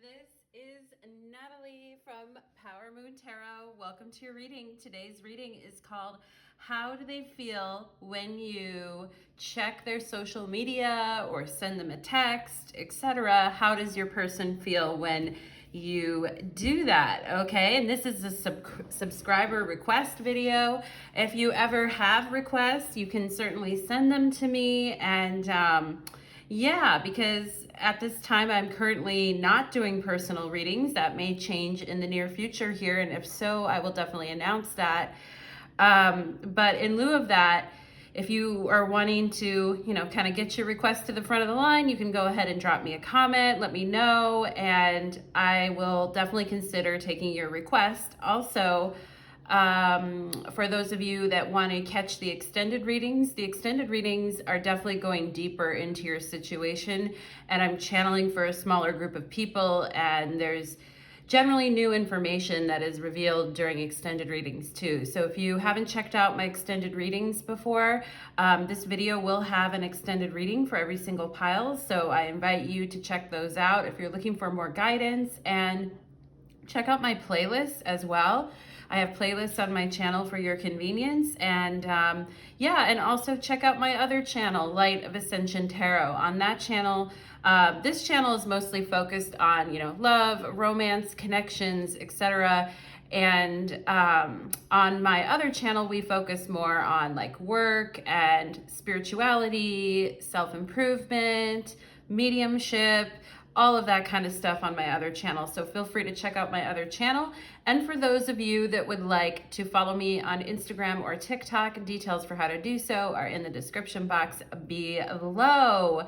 This is Natalie from Power Moon Tarot. Welcome to your reading. Today's reading is called How Do They Feel When You Check Their Social Media or Send Them a Text, etc. How does your person feel when you do that? Okay, and this is a subscriber request video. If you ever have requests, you can certainly send them to me, and yeah, because at this time I'm currently not doing personal readings. That may change in the near future here, and if so, I will definitely announce that. But in lieu of that, if you are wanting to, kind of get your request to the front of the line, you can go ahead and drop me a comment, let me know, and I will definitely consider taking your request. Also, for those of you that want to catch the extended readings are definitely going deeper into your situation, and I'm channeling for a smaller group of people, and there's generally new information that is revealed during extended readings too. So if you haven't checked out my extended readings before, this video will have an extended reading for every single pile. So I invite you to check those out if you're looking for more guidance, and check out my playlists as well. I have playlists on my channel for your convenience, and and also check out my other channel, Light of Ascension Tarot. On that channel, this channel is mostly focused on, love, romance, connections, etc. And on my other channel, we focus more on like work and spirituality, self-improvement, mediumship, all of that kind of stuff on my other channel. So feel free to check out my other channel. And for those of you that would like to follow me on Instagram or TikTok, details for how to do so are in the description box below.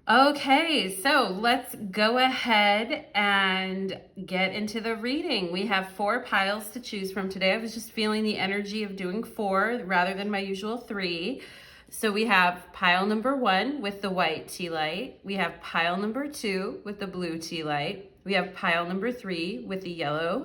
Okay, so let's go ahead and get into the reading. We have 4 piles to choose from today. I was just feeling the energy of doing 4 rather than my usual 3. So we have pile number 1 with the white tea light. We have pile number 2 with the blue tea light. We have pile number 3 with the yellow.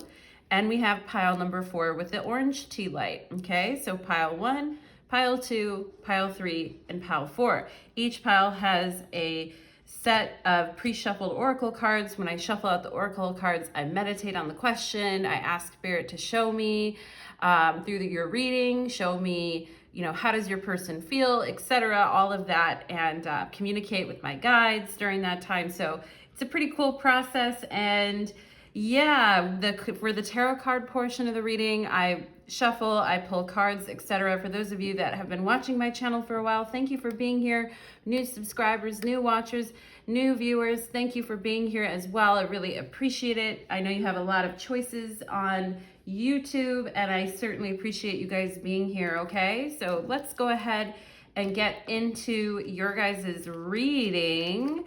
And we have pile number 4 with the orange tea light. Okay, so pile 1, pile 2, pile 3, and pile 4. Each pile has a set of pre-shuffled oracle cards. When I shuffle out the oracle cards, I meditate on the question. I ask Spirit to show me through your reading, show me, how does your person feel, etc., all of that, and communicate with my guides during that time. So it's a pretty cool process. And yeah, for the tarot card portion of the reading, I shuffle, I pull cards, etc. For those of you that have been watching my channel for a while, thank you for being here. New subscribers, new watchers, new viewers, thank you for being here as well. I really appreciate it. I know you have a lot of choices on YouTube, and I certainly appreciate you guys being here, okay? So let's go ahead and get into your guys' reading.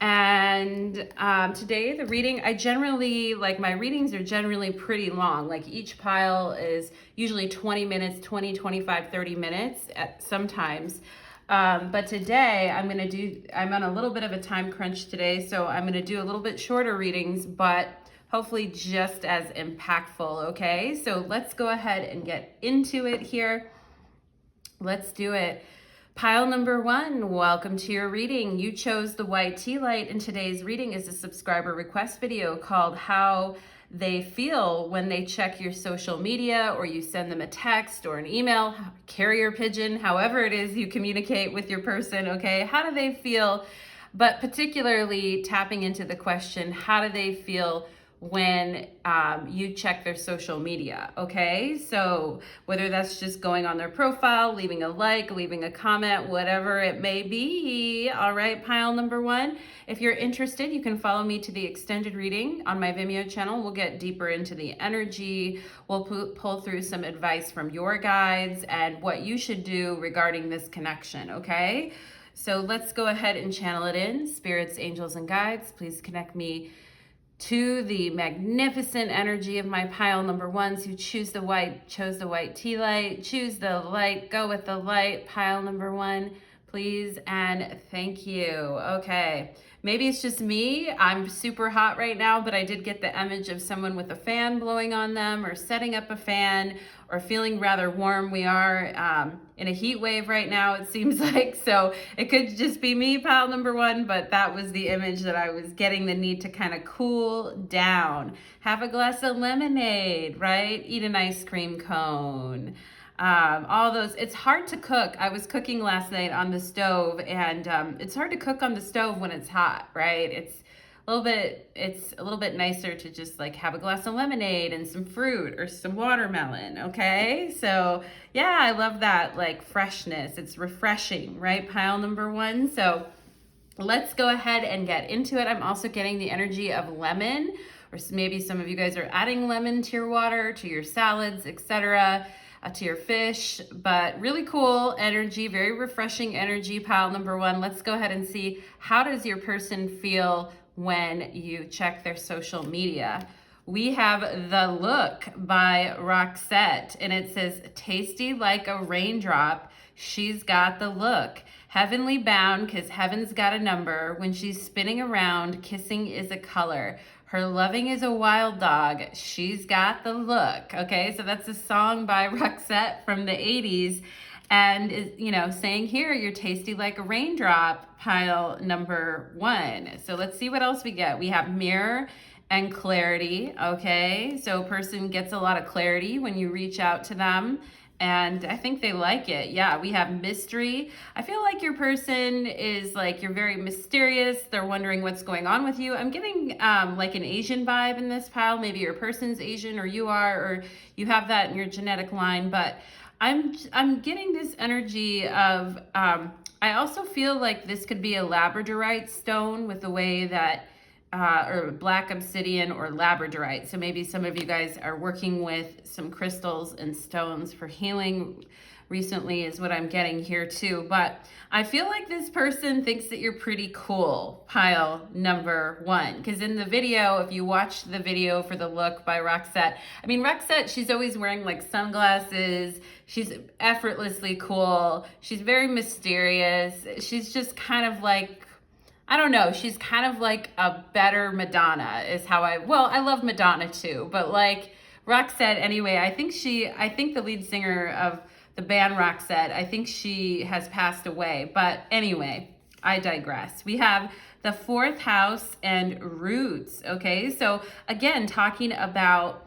And today the reading, my readings are generally pretty long. Like each pile is usually 20 minutes, 20, 25, 30 minutes at sometimes. But today I'm on a little bit of a time crunch today, so I'm gonna do a little bit shorter readings, but hopefully just as impactful, okay? So let's go ahead and get into it here. Let's do it. Pile number 1, welcome to your reading. You chose the white tea light, and today's reading is a subscriber request video called How They Feel When They Check Your Social Media or you send them a text or an email, carrier pigeon, however it is you communicate with your person, okay? How do they feel? But particularly tapping into the question, how do they feel when you check their social media, okay? So whether that's just going on their profile, leaving a like, leaving a comment, whatever it may be. All right, pile number 1. If you're interested, you can follow me to the extended reading on my Vimeo channel. We'll get deeper into the energy. We'll pull through some advice from your guides and what you should do regarding this connection, okay? So let's go ahead and channel it in. Spirits, angels, and guides, please connect me to the magnificent energy of my pile number 1s who chose the white tea light. Choose the light, go with the light. Pile number 1, please, and thank you. Okay, maybe it's just me. I'm super hot right now, but I did get the image of someone with a fan blowing on them or setting up a fan or feeling rather warm. We are in a heat wave right now, it seems like. So it could just be me, pile number one, but that was the image that I was getting, the need to kind of cool down. Have a glass of lemonade, right? Eat an ice cream cone. All those. It's hard to cook. I was cooking last night on the stove, and it's hard to cook on the stove when it's hot, right? It's a little bit nicer to just like have a glass of lemonade and some fruit or some watermelon, okay? So yeah, I love that, like, freshness. It's refreshing, right? Pile number one. So let's go ahead and get into it. I'm also getting the energy of lemon, or maybe some of you guys are adding lemon to your water, to your salads, etc., to your fish. But really cool energy, very refreshing energy, pile number one. Let's go ahead and see, how does your person feel when you check their social media? We have The Look by Roxette, and it says, tasty like a raindrop, she's got the look. Heavenly bound, cause heaven's got a number. When she's spinning around, kissing is a color. Her loving is a wild dog, she's got the look. Okay, so that's a song by Roxette from the 80s. And, you know, saying here, you're tasty like a raindrop, pile number one. So let's see what else we get. We have mirror and clarity, okay? So a person gets a lot of clarity when you reach out to them, and I think they like it. Yeah, we have mystery. I feel like your person is like, you're very mysterious. They're wondering what's going on with you. I'm getting like an Asian vibe in this pile. Maybe your person's Asian, or you are, or you have that in your genetic line, but I'm getting this energy of, I also feel like this could be a labradorite stone with the way that, or black obsidian or labradorite. So maybe some of you guys are working with some crystals and stones for healing recently, is what I'm getting here too. But I feel like this person thinks that you're pretty cool, pile number one. Because in the video, if you watch the video for The Look by Roxette, I mean, Roxette, she's always wearing like sunglasses. She's effortlessly cool. She's very mysterious. She's just kind of like, I don't know, she's kind of like a better Madonna is how I love Madonna too, but like Roxette anyway, I think the lead singer of the band Roxette, I think she has passed away, but anyway, I digress. We have the fourth house and roots, okay? So again, talking about,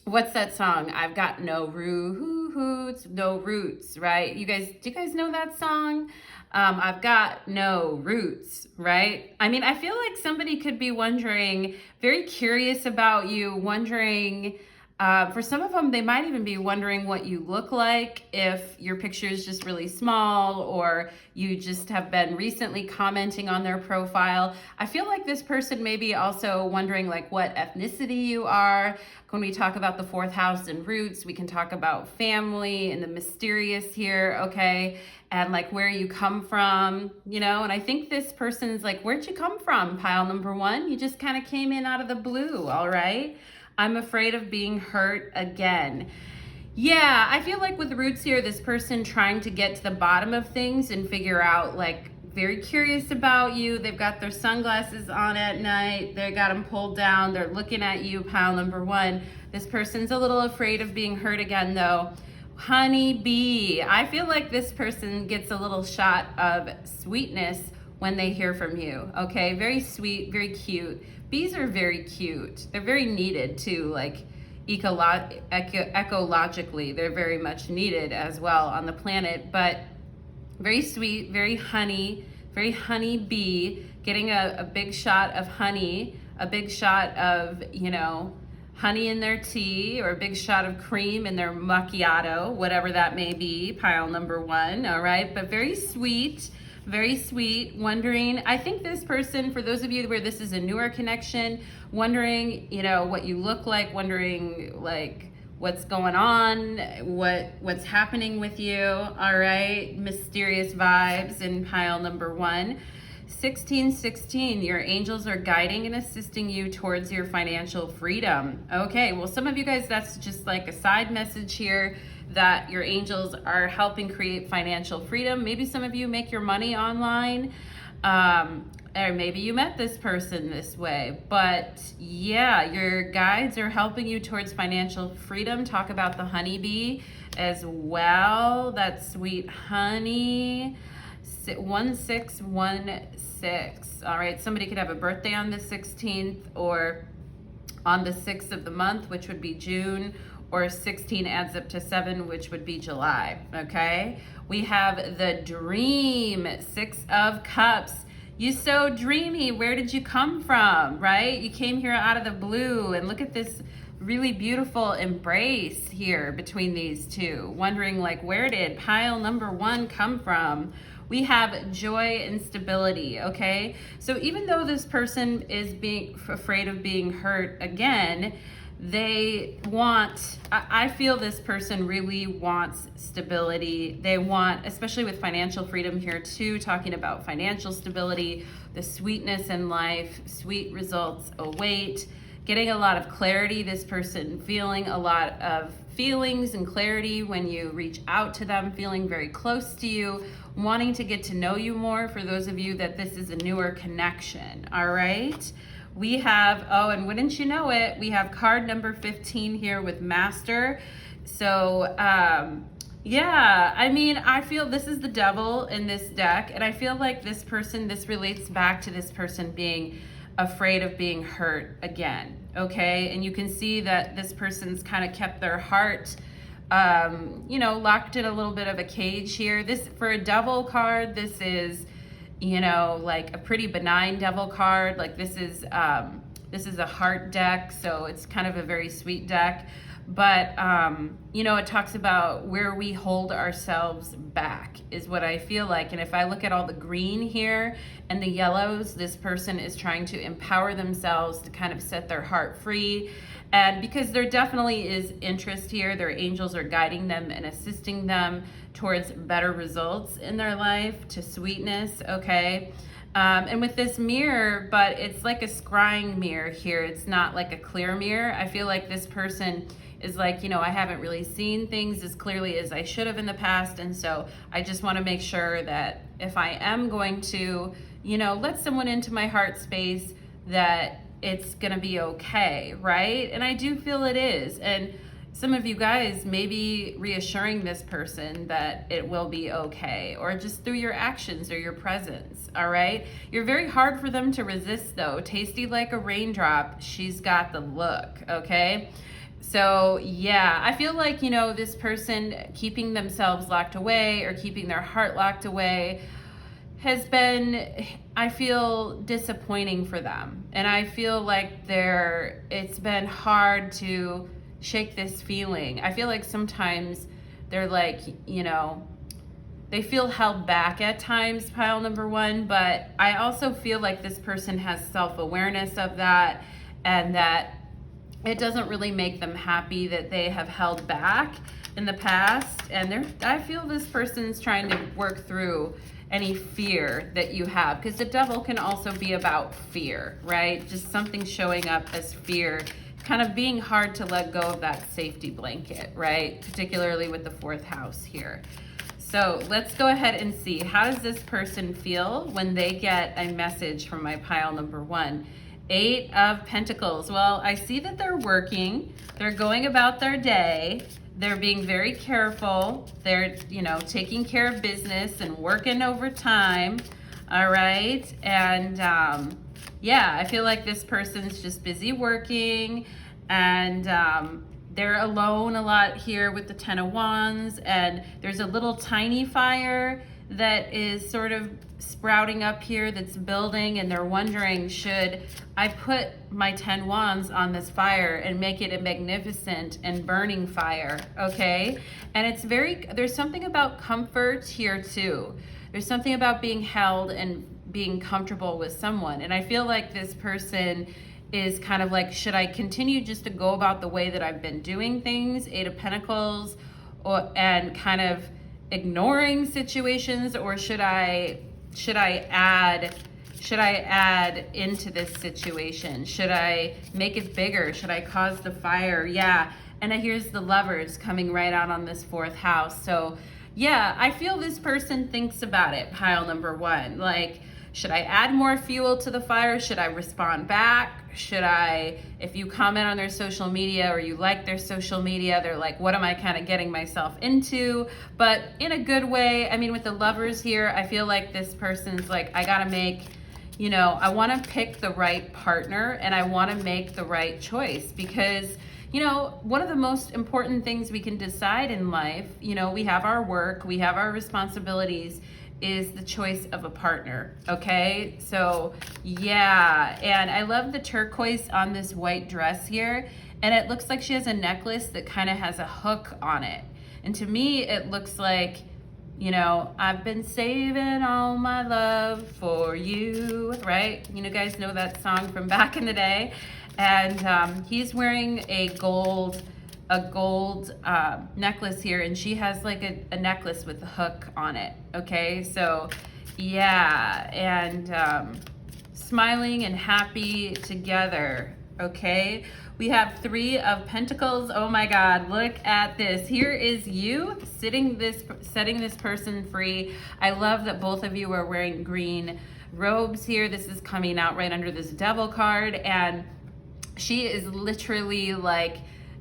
what's that song? I've got no roots, no roots, right? Do you guys know that song? I've got no roots, right? I mean, I feel like somebody could be wondering, very curious about you, wondering, for some of them, they might even be wondering what you look like, if your picture is just really small, or you just have been recently commenting on their profile. I feel like this person may be also wondering like what ethnicity you are. When we talk about the fourth house and roots, we can talk about family and the mysterious here, okay? And like where you come from, you know? And I think this person's like, where'd you come from, pile number one? You just kind of came in out of the blue, all right? I'm afraid of being hurt again. Yeah, I feel like with roots here, this person trying to get to the bottom of things and figure out, like, very curious about you. They've got their sunglasses on at night. They got them pulled down. They're looking at you, pile number one. This person's a little afraid of being hurt again, though. Honey bee. I feel like this person gets a little shot of sweetness when they hear from you, okay? Very sweet, very cute. Bees are very cute. They're very needed too, like ecologically, they're very much needed as well on the planet, but very sweet, very honey bee, getting a big shot of honey, a big shot of, you know, honey in their tea, or a big shot of cream in their macchiato, whatever that may be, pile number one, all right? But very sweet, wondering, I think this person, for those of you where this is a newer connection, wondering, you know, what you look like, wondering like what's going on, what's happening with you, all right? Mysterious vibes in pile number one. 1616, your angels are guiding and assisting you towards your financial freedom. Okay, well, some of you guys, that's just like a side message here, that your angels are helping create financial freedom. Maybe some of you make your money online. Or maybe you met this person this way, but yeah, your guides are helping you towards financial freedom. Talk about the honeybee as well. That's sweet honey. 1616. All right, somebody could have a birthday on the 16th or on the 6th of the month, which would be June, or 16 adds up to 7, which would be July. Okay, we have the dream, 6 of Cups. You so dreamy. Where did you come from, right? You came here out of the blue, and look at this really beautiful embrace here between these two. Wondering, like, where did pile number 1 come from? We have joy and stability, okay? So even though this person is being afraid of being hurt again, I feel this person really wants stability. They want, especially with financial freedom here too, talking about financial stability, the sweetness in life, sweet results await, getting a lot of clarity. This person feeling a lot of feelings and clarity when you reach out to them, feeling very close to you, wanting to get to know you more, for those of you that this is a newer connection, all right? We have, oh, and wouldn't you know it, we have card number 15 here with Master. So, yeah, I mean, I feel this is the devil in this deck, and I feel like this relates back to this person being afraid of being hurt again, okay? And you can see that this person's kind of kept their heart, locked in a little bit of a cage here. This, for a devil card, this is, like a pretty benign devil card. Like this is a heart deck, so it's kind of a very sweet deck. But, it talks about where we hold ourselves back is what I feel like. And if I look at all the green here and the yellows, this person is trying to empower themselves to kind of set their heart free. And because there definitely is interest here, their angels are guiding them and assisting them towards better results in their life, to sweetness, okay? And with this mirror, but it's like a scrying mirror here. It's not like a clear mirror. I feel like this person is like, I haven't really seen things as clearly as I should have in the past. And so I just want to make sure that if I am going to, let someone into my heart space, that it's going to be okay, right? And I do feel it is. And some of you guys may be reassuring this person that it will be okay, or just through your actions or your presence, all right? You're very hard for them to resist though. Tasty like a raindrop, she's got the look, okay? So yeah, I feel like, this person keeping themselves locked away or keeping their heart locked away has been, I feel, disappointing for them. And I feel like it's been hard to shake this feeling. I feel like sometimes they're like, they feel held back at times, pile number 1, but I also feel like this person has self-awareness of that, and that it doesn't really make them happy that they have held back in the past. And I feel this person's trying to work through any fear that you have, because the devil can also be about fear, right? Just something showing up as fear, kind of being hard to let go of that safety blanket, right? Particularly with the 4th house here. So let's go ahead and see, how does this person feel when they get a message from my pile number 1? 8 of Pentacles. Well, I see that they're working, they're going about their day, they're being very careful, they're, taking care of business and working overtime, all right? And yeah, I feel like this person's just busy working, and they're alone a lot here with the 10 of Wands, and there's a little tiny fire that is sort of sprouting up here that's building, and they're wondering, should I put my 10 wands on this fire and make it a magnificent and burning fire, okay? And there's something about comfort here too. There's something about being held and being comfortable with someone. And I feel like this person is kind of like, should I continue just to go about the way that I've been doing things, 8 of Pentacles, and kind of ignoring situations, or should I add into this situation? Should I make it bigger? Should I cause the fire? Yeah. And here's the Lovers coming right out on this 4th house. So yeah, I feel this person thinks about it, pile number 1. Like, Should I add more fuel to the fire? Should I respond back? Should I, if you comment on their social media or you like their social media, they're like, what am I kind of getting myself into? But in a good way. I mean, with the Lovers here, I feel like this person's like, I gotta make, you know, I want to pick the right partner and I want to make the right choice, because, you know, one of the most important things we can decide in life, you know, we have our work, we have our responsibilities, is the choice of a partner. Okay, so yeah, and I love the turquoise on this white dress here, and it looks like she has a necklace that kind of has a hook on it, and to me it looks like, you know, I've been saving all my love for you, right? You know, guys know that song from back in the day. And he's wearing a gold necklace here, and she has like a necklace with a hook on it. Okay, so yeah, and smiling and happy together. Okay, we have 3 of Pentacles. Oh my God, look at this. Here is you setting this person free. I love that both of you are wearing green robes here. This is coming out right under this Devil card, and she is literally like,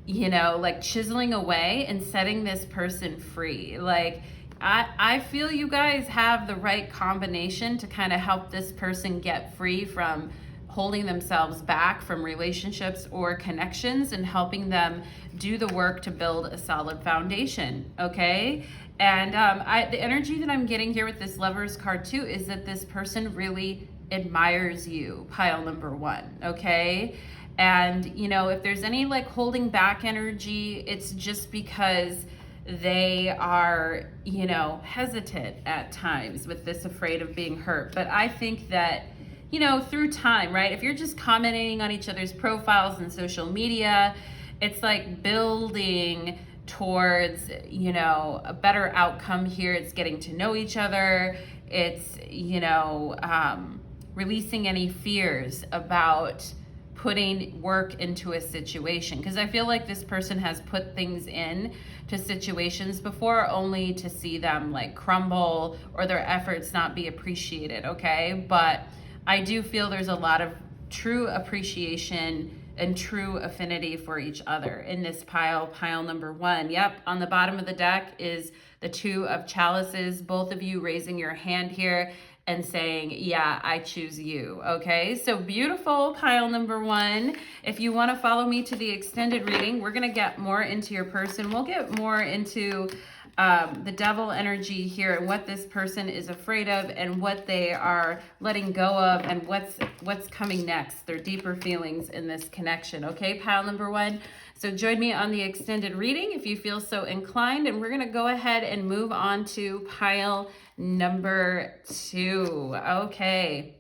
you know, like chiseling away and setting this person free. Like, I feel you guys have the right combination to kind of help this person get free from holding themselves back from relationships or connections, and helping them do the work to build a solid foundation. Okay, and the energy that I'm getting here with this Lovers card too is that this person really admires you, pile number 1. Okay, and you know, if there's any like holding back energy, it's just because they are, you know, hesitant at times with this, afraid of being hurt. But I think that, you know, through time, right? If you're just commenting on each other's profiles and social media, it's like building towards, you know, a better outcome here. It's getting to know each other. It's, you know, releasing any fears about putting work into a situation, because I feel like this person has put things in to situations before only to see them like crumble or their efforts not be appreciated. Okay, but I do feel there's a lot of true appreciation and true affinity for each other in this pile number 1. Yep, on the bottom of the deck is the 2 of Chalices, both of you raising your hand here and saying, yeah, I choose you. Okay, so beautiful, pile number 1. If you want to follow me to the extended reading, we're going to get more into your person. We'll get more into the Devil energy here, and what this person is afraid of, and what they are letting go of, and what's coming next, their deeper feelings in this connection. Okay, pile number 1. So join me on the extended reading if you feel so inclined, and we're going to go ahead and move on to pile number 2. Okay,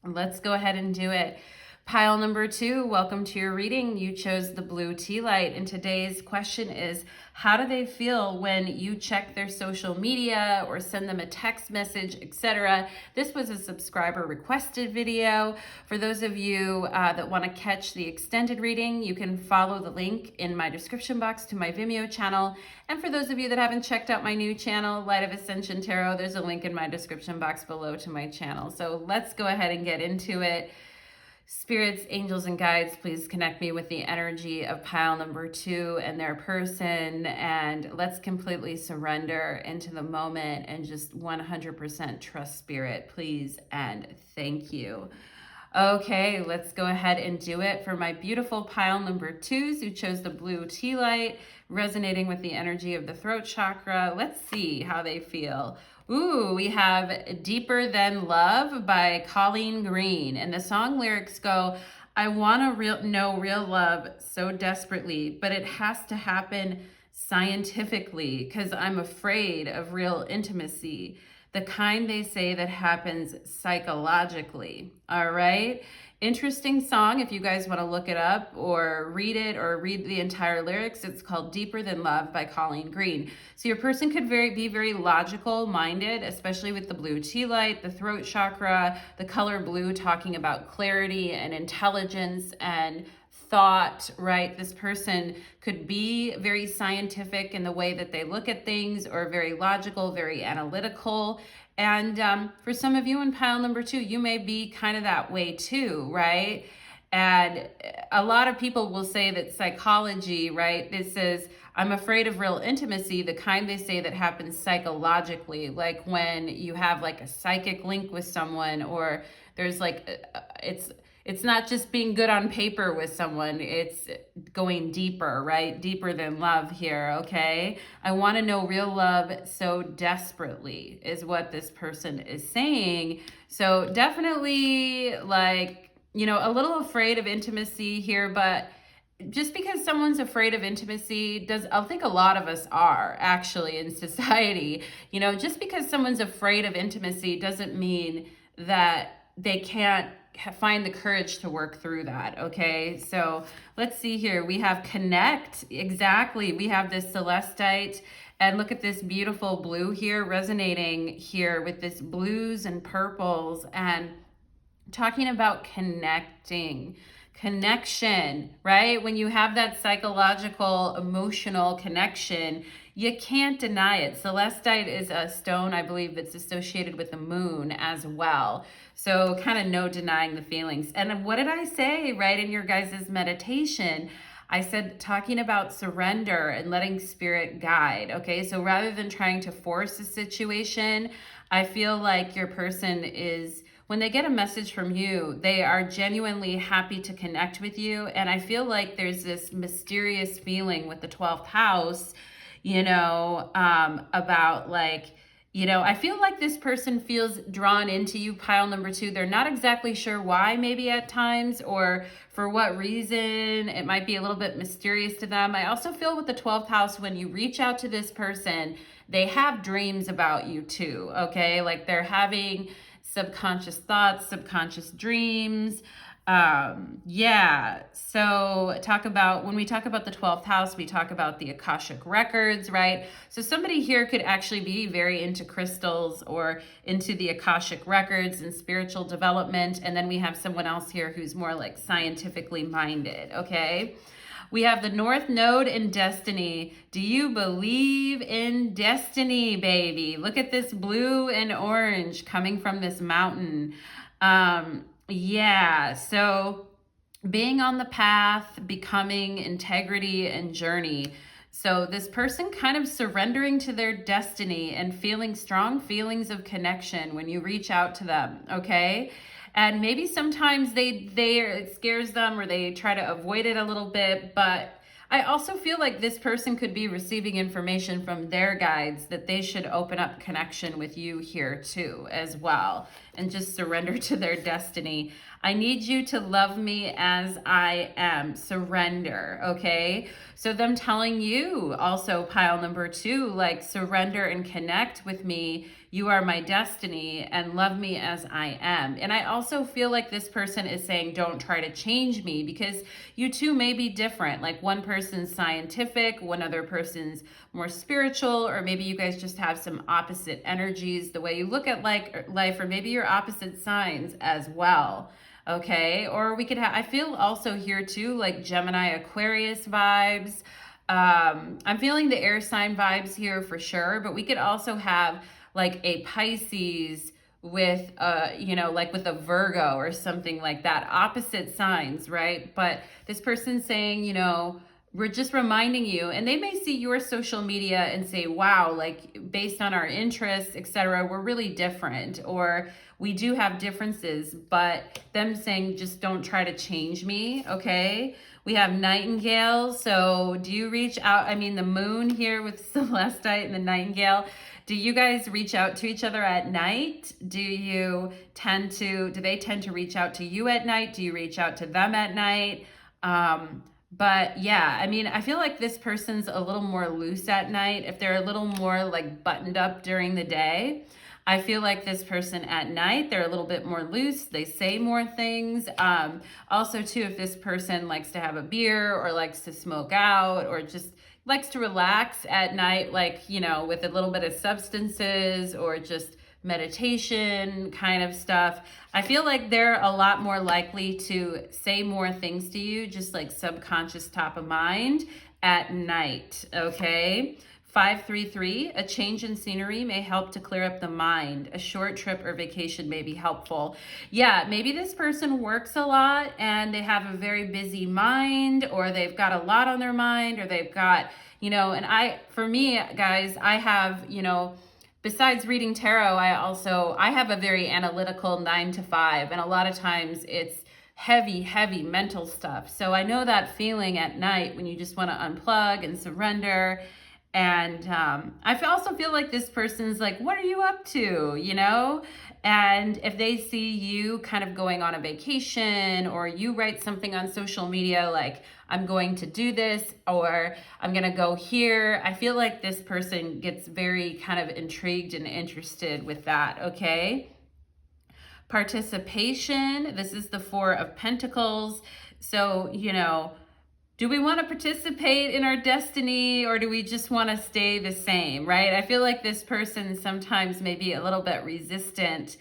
let's go ahead and do it. Pile number 2, welcome to your reading. You chose the blue tea light, and today's question is, how do they feel when you check their social media or send them a text message, etc.? This was a subscriber requested video. For those of you that want to catch the extended reading, you can follow the link in my description box to my Vimeo channel. And for those of you that haven't checked out my new channel, Light of Ascension Tarot, there's a link in my description box below to my channel. So let's go ahead and get into it. Spirits, angels, and guides, please connect me with the energy of pile number 2 and their person, and let's completely surrender into the moment and just 100% trust Spirit, please, and thank you. Okay, let's go ahead and do it for my beautiful pile number 2s who chose the blue tea light, resonating with the energy of the throat chakra. Let's see how they feel. Ooh, we have Deeper Than Love by Colleen Green. And the song lyrics go, I want to know real love so desperately, but it has to happen scientifically because I'm afraid of real intimacy. The kind they say that happens psychologically. All right. Interesting song. If you guys want to look it up or read the entire lyrics, it's called Deeper Than Love by Colleen Green. So your person could be very logical minded, especially with the blue tea light, the throat chakra, the color blue talking about clarity and intelligence and thought, right? This person could be very scientific in the way that they look at things, or very logical, very analytical. And for some of you in pile number 2, you may be kind of that way too, right? And a lot of people will say that psychology, right? This is, I'm afraid of real intimacy, the kind they say that happens psychologically, like when you have like a psychic link with someone, or there's like, it's not just being good on paper with someone, it's going deeper, right? Deeper than love here, okay? I want to know real love so desperately is what this person is saying. So definitely like, you know, a little afraid of intimacy here, but just because someone's afraid of intimacy I think a lot of us are actually in society, you know, just because someone's afraid of intimacy doesn't mean that they can't find the courage to work through that. Okay, so let's see here. We have connect. Exactly. We have this celestite, and look at this beautiful blue here resonating here with this blues and purples, and talking about connection, right? When you have that psychological, emotional connection, you can't deny it. Celestite is a stone, I believe, that's associated with the moon as well. So kind of no denying the feelings. And what did I say, right, in your guys' meditation? I said talking about surrender and letting spirit guide, okay? So rather than trying to force a situation, I feel like your person is, when they get a message from you, they are genuinely happy to connect with you. And I feel like there's this mysterious feeling with the 12th house, you know, about like, you know, I feel like this person feels drawn into you, pile number 2. They're not exactly sure why, maybe at times, or for what reason. It might be a little bit mysterious to them. I also feel with the 12th house, when you reach out to this person, they have dreams about you too, okay? Like they're having subconscious thoughts, subconscious dreams. Yeah, so when we talk about the 12th house, we talk about the Akashic records, right? So somebody here could actually be very into crystals or into the Akashic records and spiritual development. And then we have someone else here who's more like scientifically minded, okay? We have the North Node in destiny. Do you believe in destiny, baby? Look at this blue and orange coming from this mountain. Yeah, so being on the path, becoming integrity and journey. So this person kind of surrendering to their destiny and feeling strong feelings of connection when you reach out to them, okay? And maybe sometimes it scares them or they try to avoid it a little bit, but I also feel like this person could be receiving information from their guides that they should open up connection with you here too as well, and just surrender to their destiny. I need you to love me as I am. Surrender, okay? So them telling you also, pile number 2, like surrender and connect with me. You are my destiny and love me as I am. And I also feel like this person is saying, don't try to change me, because you two may be different. Like one person's scientific, one other person's more spiritual, or maybe you guys just have some opposite energies, the way you look at life, or maybe you're opposite signs as well. Okay, or we could have, I feel also here too, like Gemini, Aquarius vibes. I'm feeling the air sign vibes here for sure, but we could also have like a Pisces with, you know, like with a Virgo or something like that, opposite signs, right? But this person's saying, you know, we're just reminding you, and they may see your social media and say, wow, like based on our interests, etc., we're really different, or we do have differences, but them saying, just don't try to change me, okay? We have Nightingale, so do you reach out? I mean, the moon here with Celestite and the Nightingale, do you guys reach out to each other at night? Do they tend to reach out to you at night? Do you reach out to them at night? But yeah, I mean, I feel like this person's a little more loose at night. If they're a little more like buttoned up during the day, I feel like this person at night, they're a little bit more loose. They say more things. Also too, if this person likes to have a beer or likes to smoke out or just likes to relax at night, like, you know, with a little bit of substances or just meditation kind of stuff, I feel like they're a lot more likely to say more things to you, just like subconscious top of mind at night, okay? 533, a change in scenery may help to clear up the mind. A short trip or vacation may be helpful. Yeah, maybe this person works a lot and they have a very busy mind, or they've got a lot on their mind, or they've got, and for me, guys, I have, besides reading tarot, I have a very analytical 9 to 5, and a lot of times it's heavy mental stuff. So I know that feeling at night when you just want to unplug and surrender. And I also feel like this person's like, what are you up to, And if they see you kind of going on a vacation, or you write something on social media like, I'm going to do this, or I'm going to go here, I feel like this person gets very kind of intrigued and interested with that, okay? Participation, this is the 4 of Pentacles. So, do we want to participate in our destiny, or do we just want to stay the same, right? I feel like this person sometimes may be a little bit resistant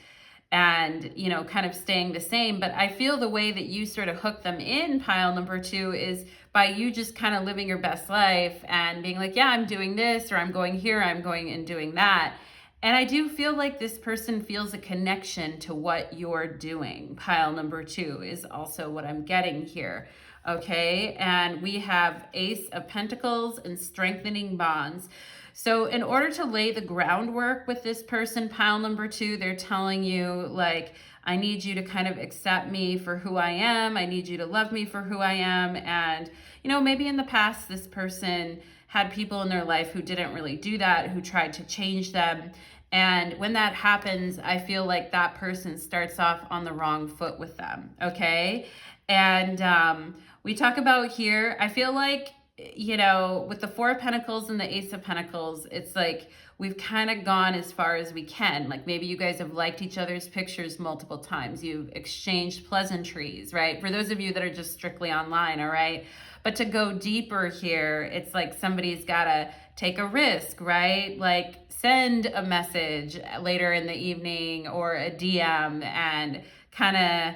and, kind of staying the same. But I feel the way that you sort of hook them in, pile number 2, is by you just kind of living your best life and being like, yeah, I'm doing this, or I'm going here, I'm going and doing that. And I do feel like this person feels a connection to what you're doing. Pile number 2 is also what I'm getting here. Okay, and we have Ace of Pentacles and strengthening bonds. So in order to lay the groundwork with this person, pile number 2, they're telling you, like, I need you to kind of accept me for who I am. I need you to love me for who I am. And, maybe in the past, this person had people in their life who didn't really do that, who tried to change them. And when that happens, I feel like that person starts off on the wrong foot with them, okay? And we talk about here, I feel like, with the 4 of Pentacles and the Ace of Pentacles, it's like we've kind of gone as far as we can. Like maybe you guys have liked each other's pictures multiple times. You've exchanged pleasantries, right? For those of you that are just strictly online, all right? But to go deeper here, it's like somebody's got to take a risk, right? Like send a message later in the evening or a DM and kind of,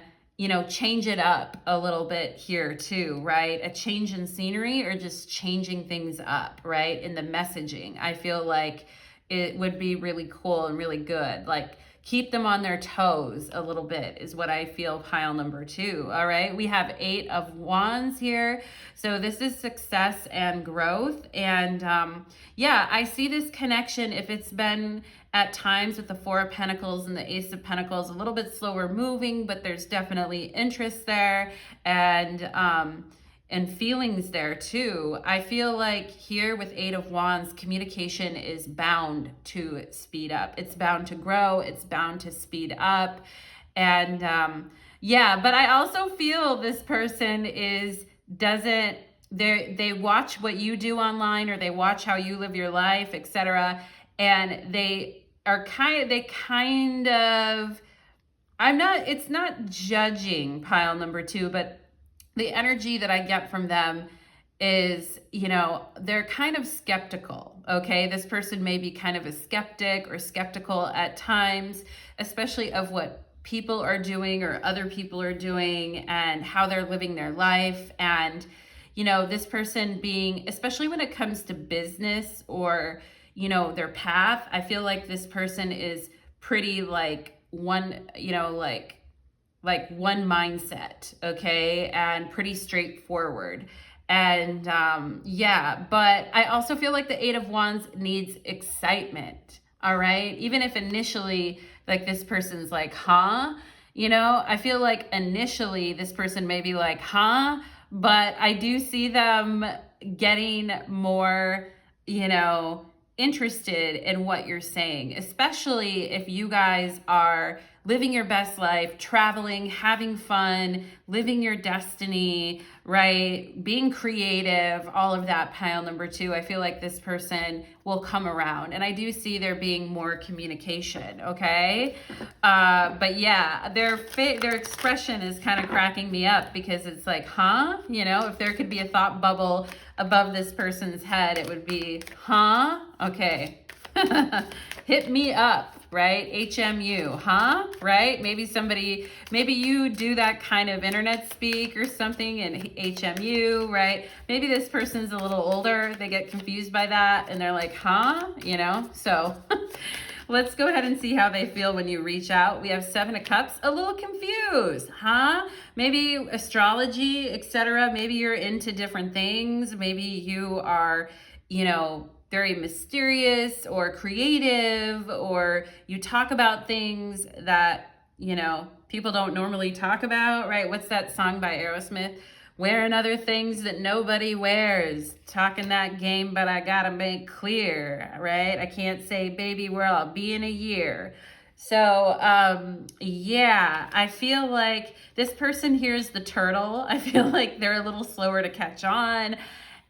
change it up a little bit here too, right? A change in scenery, or just changing things up, right? In the messaging. I feel like it would be really cool and really good. Like keep them on their toes a little bit is what I feel, pile number 2. All right. We have 8 of Wands here. So this is success and growth. And yeah, I see this connection. If it's been at times with the 4 of Pentacles and the Ace of Pentacles, a little bit slower moving, but there's definitely interest there. And feelings there too. I feel like here with 8 of Wands, communication is bound to speed up. It's bound to grow. It's bound to speed up. And yeah, but I also feel this person they watch what you do online, or they watch how you live your life, etc. And it's not judging, pile number 2, but the energy that I get from them is, they're kind of skeptical, okay? This person may be kind of a skeptic or skeptical at times, especially of what people are doing or other people are doing and how they're living their life. And, this person being, especially when it comes to business or, their path, I feel like this person is pretty like one mindset, okay, and pretty straightforward. And yeah, but I also feel like the 8 of Wands needs excitement, all right? Even if initially, like this person's like, huh? I feel like initially this person may be like, huh? But I do see them getting more, interested in what you're saying, especially if you guys are living your best life, traveling, having fun, living your destiny, right? Being creative, all of that, pile number 2. I feel like this person will come around, and I do see there being more communication, okay? But yeah, their expression is kind of cracking me up, because it's like, huh? If there could be a thought bubble above this person's head, it would be, huh? Okay. Hit me up. right? HMU, huh? Right? Maybe you do that kind of internet speak or something in HMU, right? Maybe this person's a little older. They get confused by that and they're like, huh? You know, so let's go ahead and see how they feel when you reach out. We have 7 of Cups, a little confused, huh? Maybe astrology, etc. Maybe you're into different things. Maybe you are, you know, very mysterious or creative, or you talk about things that, you know, people don't normally talk about, right? What's that song by Aerosmith? Wearing other things that nobody wears. Talking that game, but I gotta make clear, right? I can't say, baby, where I'll be in a year. So, yeah, I feel like this person here is the turtle. I feel like they're a little slower to catch on.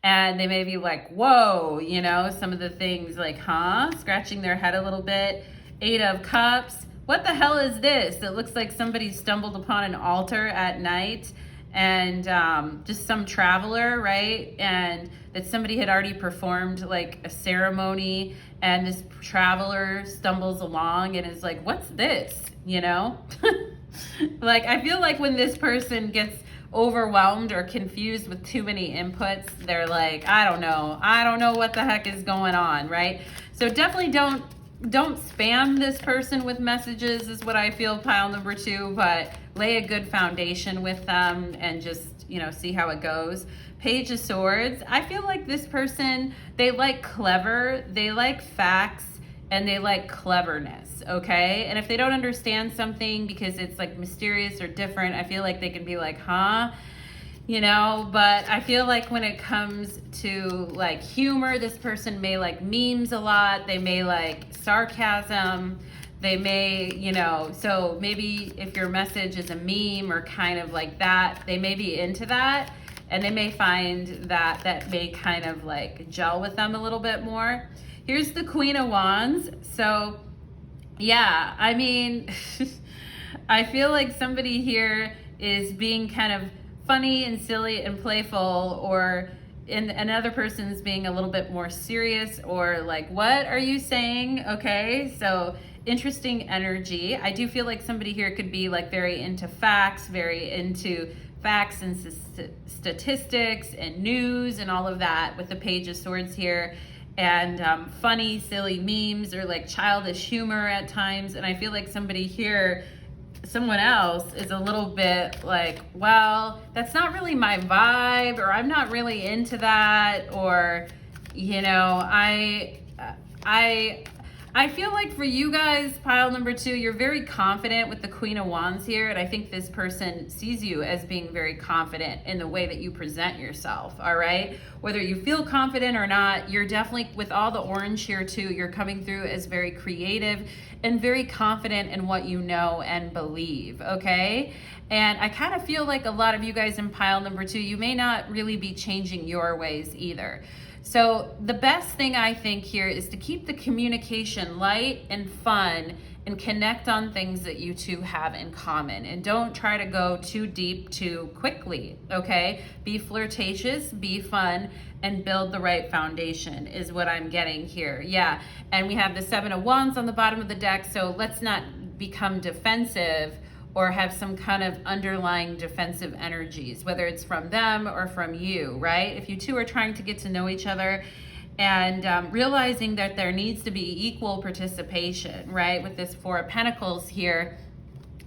And they may be like, whoa, you know, some of the things like, huh? Scratching their head a little bit. 8 of Cups. What the hell is this? It looks like somebody stumbled upon an altar at night and just some traveler, right? And that somebody had already performed like a ceremony, and this traveler stumbles along and is like, what's this? You know? Like, I feel like when this person gets overwhelmed or confused with too many inputs, they're like, I don't know what the heck is going on, right? So definitely don't spam this person with messages is what I feel, pile number 2, but lay a good foundation with them and just, you know, see how it goes. Page of Swords. I feel like this person, they like clever, they like facts, and they like cleverness, okay? And if they don't understand something because it's like mysterious or different, I feel like they can be like, huh? You know, but I feel like when it comes to like humor, this person may like memes a lot. They may like sarcasm. They may, you know, so maybe if your message is a meme or kind of like that, they may be into that. And they may find that that may kind of like gel with them a little bit more. Here's the Queen of Wands. So yeah, I mean, I feel like somebody here is being kind of funny and silly and playful, or another person's being a little bit more serious, or like, what are you saying? Okay, so interesting energy. I do feel like somebody here could be like very into facts and statistics and news and all of that with the Page of Swords here, and funny, silly memes or like childish humor at times. And I feel like somebody here, someone else, is a little bit like, well, that's not really my vibe, or I'm not really into that, or, you know, I feel like for you guys, pile number 2, you're very confident with the Queen of Wands here, and I think this person sees you as being very confident in the way that you present yourself, all right? Whether you feel confident or not, you're definitely, with all the orange here too, you're coming through as very creative and very confident in what you know and believe, okay? And I kind of feel like a lot of you guys in pile number 2, you may not really be changing your ways either. So the best thing I think here is to keep the communication light and fun and connect on things that you two have in common, and don't try to go too deep too quickly, okay? Be flirtatious, be fun, and build the right foundation is what I'm getting here. Yeah, and we have the 7 of Wands on the bottom of the deck, so let's not become defensive or have some kind of underlying defensive energies, whether it's from them or from you, right? If you two are trying to get to know each other and realizing that there needs to be equal participation, right? With this 4 of Pentacles here,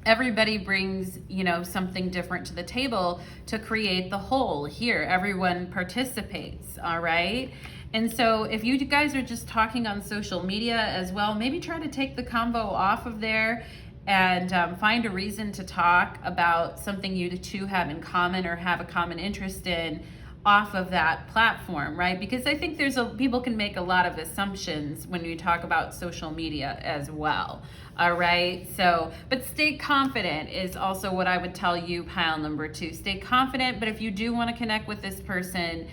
everybody brings, you know, something different to the table to create the whole here. Everyone participates, all right? And so if you guys are just talking on social media as well, maybe try to take the combo off of there and find a reason to talk about something you two have in common or have a common interest in off of that platform, right? Because I think people can make a lot of assumptions when you talk about social media as well, all right? So, but stay confident is also what I would tell you, pile number 2. Stay confident, but if you do want to connect with this person,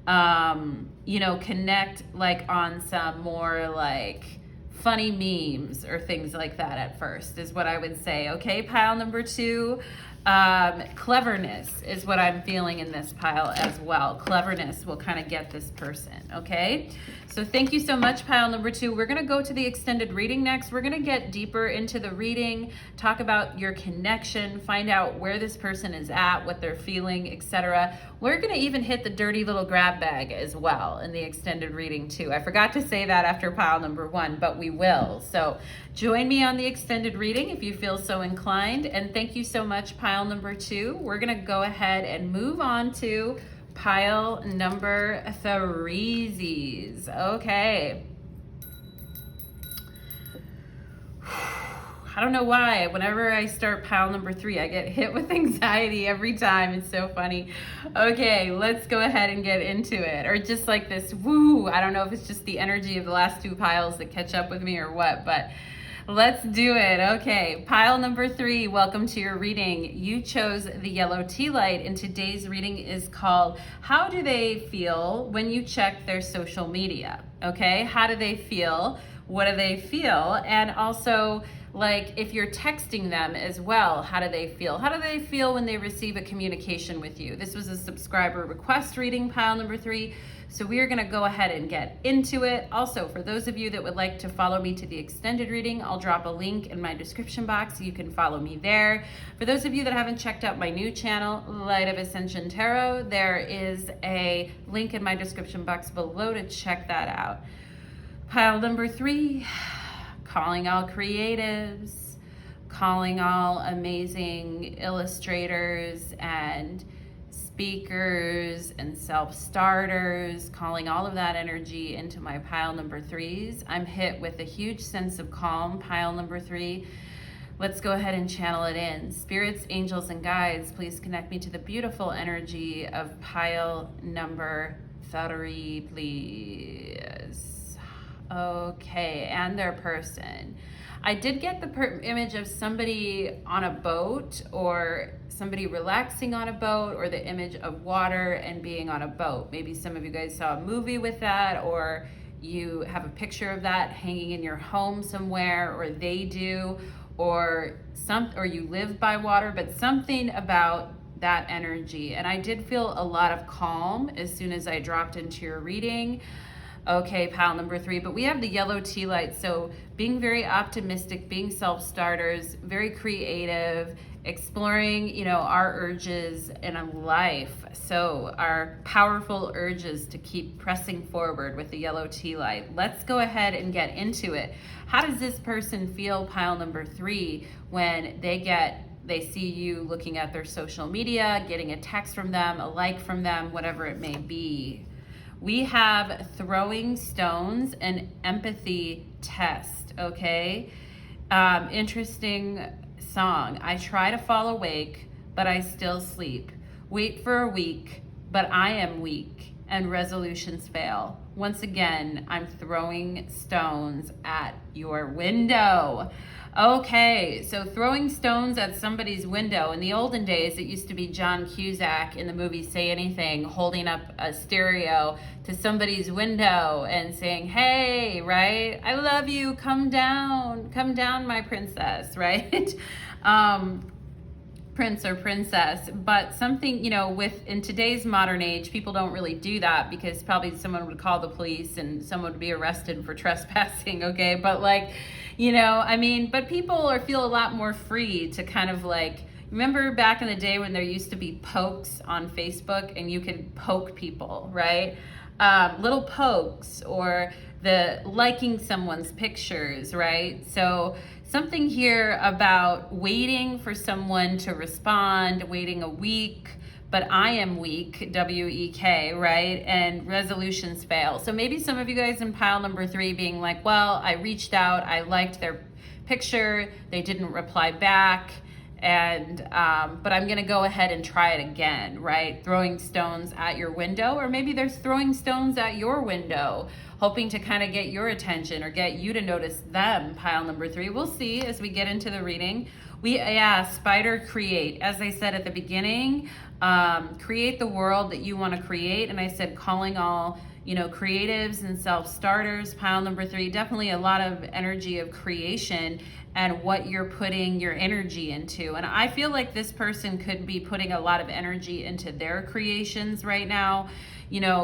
you know, connect like on some more like funny memes or things like that at first is what I would say, okay, pile number 2. Cleverness is what I'm feeling in this pile as well. Cleverness will kind of get this person, okay? So thank you so much, pile number 2. We're going to go to the extended reading next. We're going to get deeper into the reading, talk about your connection, find out where this person is at, what they're feeling, etc. We're going to even hit the dirty little grab bag as well in the extended reading too. I forgot to say that after pile number 1, but we will. So join me on the extended reading if you feel so inclined. And thank you so much, pile number 2. We're going to go ahead and move on to pile number 3. Okay. I don't know why. Whenever I start pile number 3, I get hit with anxiety every time. It's so funny. Okay, let's go ahead and get into it. Or just like this, woo. I don't know if it's just the energy of the last 2 piles that catch up with me or what, but let's do it. Okay, pile number 3, welcome to your reading. You chose the yellow tea light, and today's reading is called, How Do They Feel When You Check Their Social Media? Okay, how do they feel? What do they feel? And also, like, if you're texting them as well, how do they feel? How do they feel when they receive a communication with you? This was a subscriber request reading, pile number 3. So we are going to go ahead and get into it. Also, for those of you that would like to follow me to the extended reading, I'll drop a link in my description box so you can follow me there. For those of you that haven't checked out my new channel, Light of Ascension Tarot, there is a link in my description box below to check that out. Pile number 3, calling all creatives, calling all amazing illustrators and speakers and self-starters, calling all of that energy into my pile number 3s. I'm hit with a huge sense of calm, pile number 3. Let's go ahead and channel it in. Spirits, angels, and guides, please connect me to the beautiful energy of pile number 3, please. Okay, and their person. I did get the image of somebody on a boat, or somebody relaxing on a boat, or the image of water and being on a boat. Maybe some of you guys saw a movie with that, or you have a picture of that hanging in your home somewhere, or they do, or you live by water, but something about that energy. And I did feel a lot of calm as soon as I dropped into your reading. Okay, pile number 3, but we have the yellow tea light, so being very optimistic, being self-starters, very creative, exploring, our urges in a life. So our powerful urges to keep pressing forward with the yellow tea light. Let's go ahead and get into it. How does this person feel, pile number 3, when they see you looking at their social media, getting a text from them, a like from them, whatever it may be? We have throwing stones and empathy test, okay? Interesting song. I try to fall awake, but I still sleep. Wait for a week, but I am weak, and resolutions fail. Once again, I'm throwing stones at your window. Okay, so throwing stones at somebody's window. In the olden days, it used to be John Cusack in the movie Say Anything holding up a stereo to somebody's window and saying, hey, right? I love you, come down, my princess, right? Prince or princess, but something, in today's modern age, people don't really do that because probably someone would call the police and someone would be arrested for trespassing, okay? But but people feel a lot more free to kind of remember back in the day when there used to be pokes on Facebook and you could poke people, right? Little pokes, or the liking someone's pictures, right? So something here about waiting for someone to respond, waiting a week, but I am weak, W-E-K, right? And resolutions fail. So maybe some of you guys in pile number 3 being like, well, I reached out, I liked their picture, they didn't reply back, and but I'm gonna go ahead and try it again, right? Throwing stones at your window, or maybe they're throwing stones at your window, hoping to kind of get your attention or get you to notice them, pile number 3. We'll see as we get into the reading. Spider create. As I said at the beginning, create the world that you want to create. And I said calling all, creatives and self-starters. Pile number 3, definitely a lot of energy of creation and what you're putting your energy into. And I feel like this person could be putting a lot of energy into their creations right now,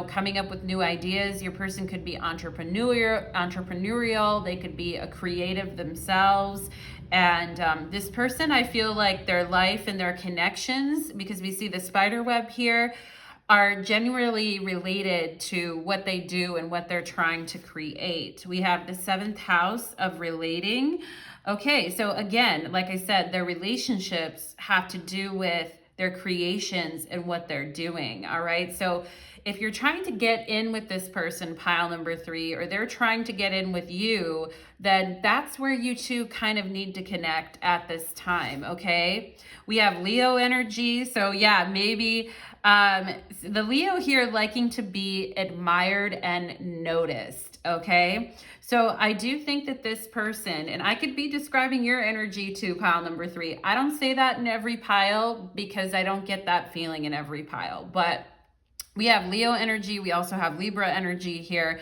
coming up with new ideas. Your person could be entrepreneurial. They could be a creative themselves. And this person, I feel like their life and their connections, because we see the spider web here, are genuinely related to what they do and what they're trying to create. We have the 7th house of relating. Okay, so again, like I said, their relationships have to do with their creations and what they're doing, all right? So if you're trying to get in with this person, pile number 3, or they're trying to get in with you, then that's where you two kind of need to connect at this time, okay? We have Leo energy, so yeah, maybe the Leo here liking to be admired and noticed, okay? So I do think that this person, and I could be describing your energy too, pile number 3. I don't say that in every pile because I don't get that feeling in every pile, but we have Leo energy. We also have Libra energy here.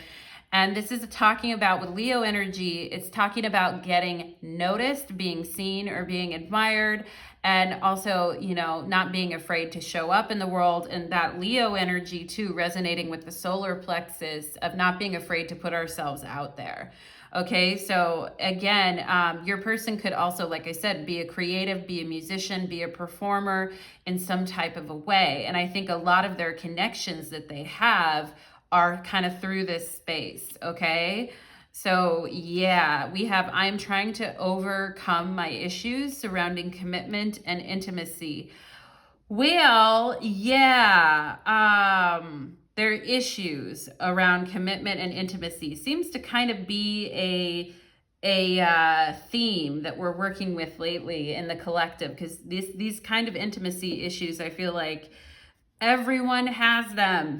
And this is talking about, with Leo energy, it's talking about getting noticed, being seen or being admired, and also, not being afraid to show up in the world. And that Leo energy too, resonating with the solar plexus of not being afraid to put ourselves out there. Okay, so again, your person could also, like I said, be a creative, be a musician, be a performer in some type of a way. And I think a lot of their connections that they have are kind of through this space, okay? So yeah, we have, I'm trying to overcome my issues surrounding commitment and intimacy. Well, yeah, their issues around commitment and intimacy seems to kind of be a theme that we're working with lately in the collective, because these kind of intimacy issues, I feel like everyone has them.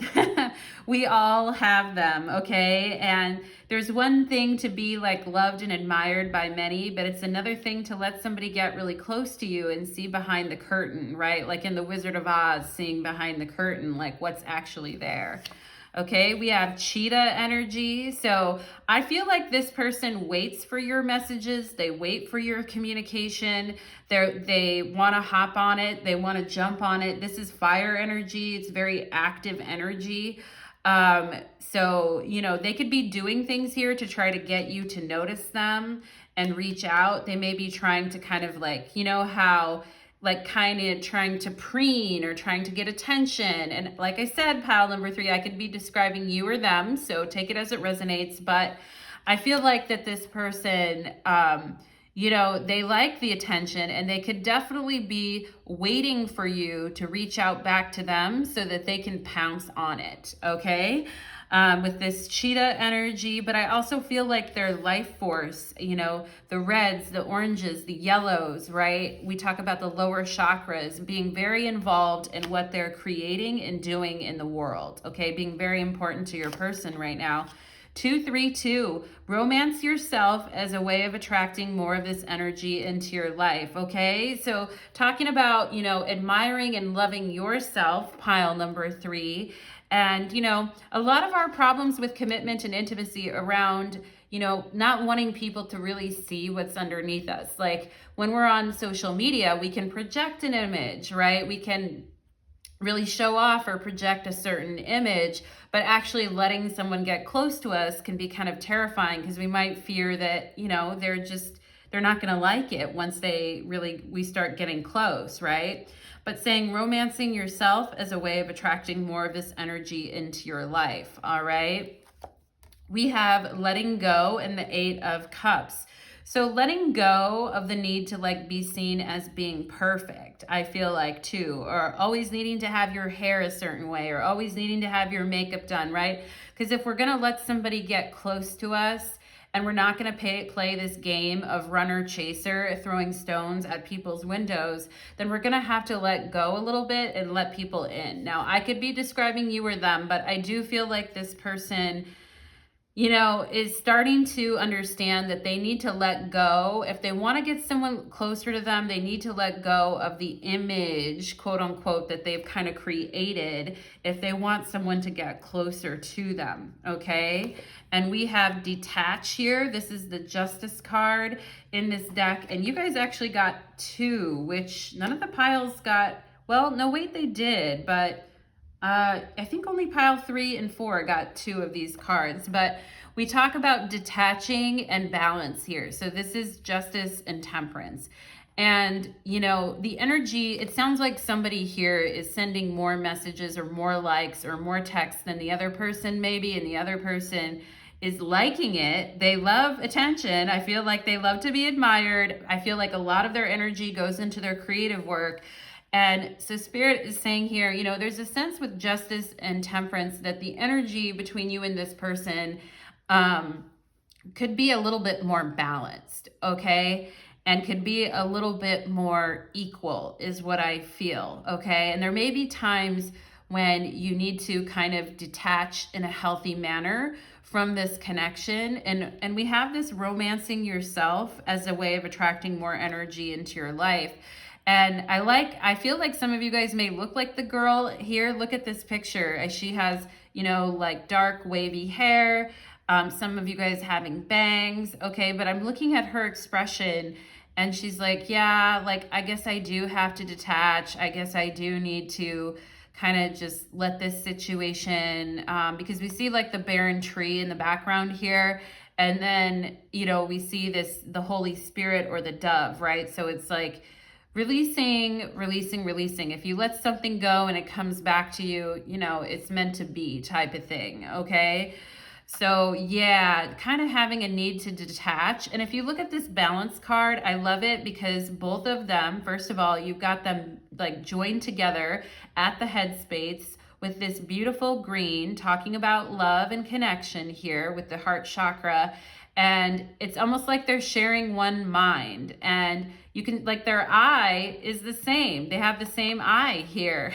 We all have them, okay? And there's one thing to be like loved and admired by many, but it's another thing to let somebody get really close to you and see behind the curtain, right? Like in the Wizard of Oz, seeing behind the curtain, like what's actually there. Okay, we have cheetah energy. So I feel like this person waits for your messages. They wait for your communication. They want to hop on it. They want to jump on it. This is fire energy. It's very active energy. So, they could be doing things here to try to get you to notice them and reach out. They may be trying to kind of like, how like kind of trying to preen or trying to get attention. And like I said, pile number 3, I could be describing you or them, so take it as it resonates. But I feel like that this person, they like the attention, and they could definitely be waiting for you to reach out back to them so that they can pounce on it, okay? With this cheetah energy, but I also feel like their life force, the reds, the oranges, the yellows, right? We talk about the lower chakras being very involved in what they're creating and doing in the world, okay? Being very important to your person right now. 232, romance yourself as a way of attracting more of this energy into your life, okay? So talking about, admiring and loving yourself, pile number 3. And, a lot of our problems with commitment and intimacy around, not wanting people to really see what's underneath us. Like when we're on social media, we can project an image, right? We can really show off or project a certain image, but actually letting someone get close to us can be kind of terrifying, because we might fear that, they're not going to like it once we start getting close, right? But saying romancing yourself as a way of attracting more of this energy into your life, all right? We have letting go and the 8 of Cups. So letting go of the need to be seen as being perfect, I feel like too, or always needing to have your hair a certain way, or always needing to have your makeup done, right? Because if we're going to let somebody get close to us, and we're not going to play this game of runner chaser, throwing stones at people's windows, then we're going to have to let go a little bit and let people in. Now, I could be describing you or them, but I do feel like this person, is starting to understand that they need to let go. If they want to get someone closer to them, they need to let go of the image, quote unquote, that they've kind of created if they want someone to get closer to them, okay? And we have detach here. This is the Justice card in this deck. And you guys actually got 2, which none of the piles got. Well, no, wait, they did, but I think only pile 3 and 4 got 2 of these cards, but we talk about detaching and balance here. So this is Justice and Temperance. And, the energy, it sounds like somebody here is sending more messages or more likes or more texts than the other person maybe, and the other person is liking it. They love attention. I feel like they love to be admired. I feel like a lot of their energy goes into their creative work. And so Spirit is saying here, there's a sense with Justice and Temperance that the energy between you and this person could be a little bit more balanced, okay? And could be a little bit more equal is what I feel, okay? And there may be times when you need to kind of detach in a healthy manner from this connection. And we have this romancing yourself as a way of attracting more energy into your life. And I feel like some of you guys may look like the girl here. Look at this picture. She has, like dark wavy hair. Some of you guys having bangs. Okay. But I'm looking at her expression and she's like, yeah, like, I guess I do have to detach. I guess I do need to kind of just let this situation, because we see like the barren tree in the background here. And then, we see the Holy Spirit or the dove, right? So it's like, releasing. If you let something go and it comes back to you, it's meant to be type of thing, okay? So yeah, kind of having a need to detach. And if you look at this balance card, I love it because both of them, first of all, you've got them like joined together at the headspace with this beautiful green, talking about love and connection here with the heart chakra. And it's almost like they're sharing one mind. And you can, like, their eye is the same. They have the same eye here.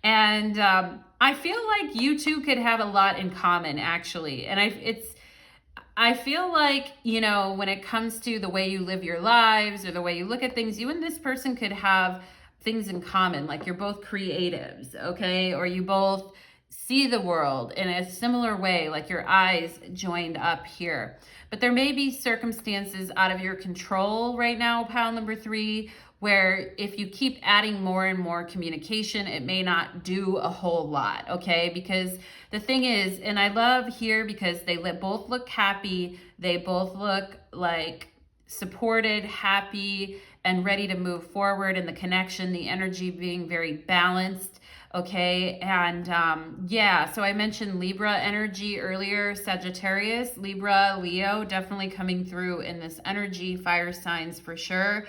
And I feel like you two could have a lot in common, actually. And I feel like, when it comes to the way you live your lives or the way you look at things, you and this person could have things in common. Like you're both creatives, okay? Or you both see the world in a similar way, like your eyes joined up here. But there may be circumstances out of your control right now, pile number 3, where if you keep adding more and more communication, it may not do a whole lot, okay? Because the thing is, and I love here because they both look happy, they both look like supported, happy, and ready to move forward, and the connection, the energy being very balanced. Okay, and yeah, so I mentioned Libra energy earlier, Sagittarius, Libra, Leo, definitely coming through in this energy, fire signs for sure.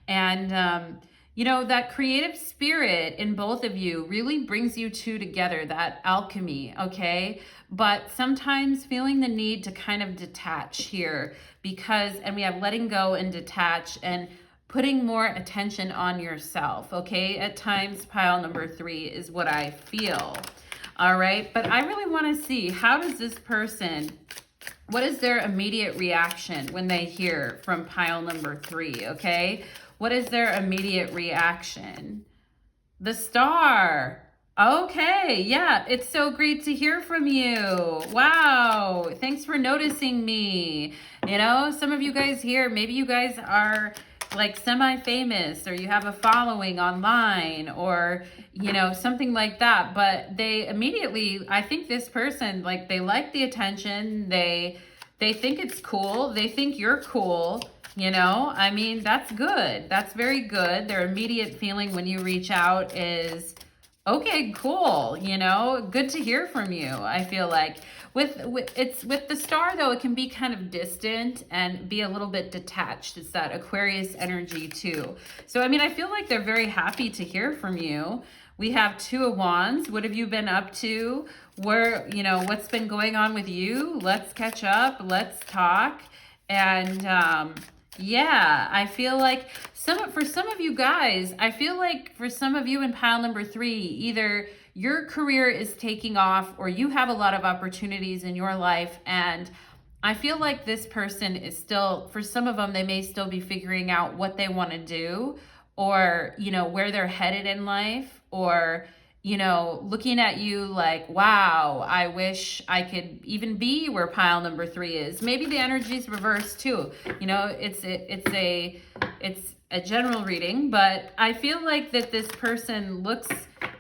And, that creative spirit in both of you really brings you two together, that alchemy, okay? But sometimes feeling the need to kind of detach here and we have letting go and detach and putting more attention on yourself, okay? At times, pile number 3 is what I feel, all right? But I really want to see, how does this person, what is their immediate reaction when they hear from pile number 3, okay? What is their immediate reaction? The Star. Okay, yeah, it's so great to hear from you. Wow, thanks for noticing me. Some of you guys here, maybe you guys are like semi-famous or you have a following online or, something like that. But they immediately, I think this person, like they like the attention. They think it's cool. They think you're cool. That's good. That's very good. Their immediate feeling when you reach out is, okay, cool. Good to hear from you. I feel like with the Star though, it can be kind of distant and be a little bit detached. It's that Aquarius energy too. So, I feel like they're very happy to hear from you. We have 2 of Wands. What have you been up to? What's been going on with you? Let's catch up. Let's talk. And, Yeah, I feel like for some of you guys, I feel like for some of you in pile number 3, either your career is taking off or you have a lot of opportunities in your life, and I feel like this person is still, for some of them, they may still be figuring out what they want to do, or, you know, where they're headed in life, or, you know, looking at you like, wow, I wish I could even be where pile number 3 is. Maybe the energy's reversed too. You know, it's a general reading, but I feel like that this person looks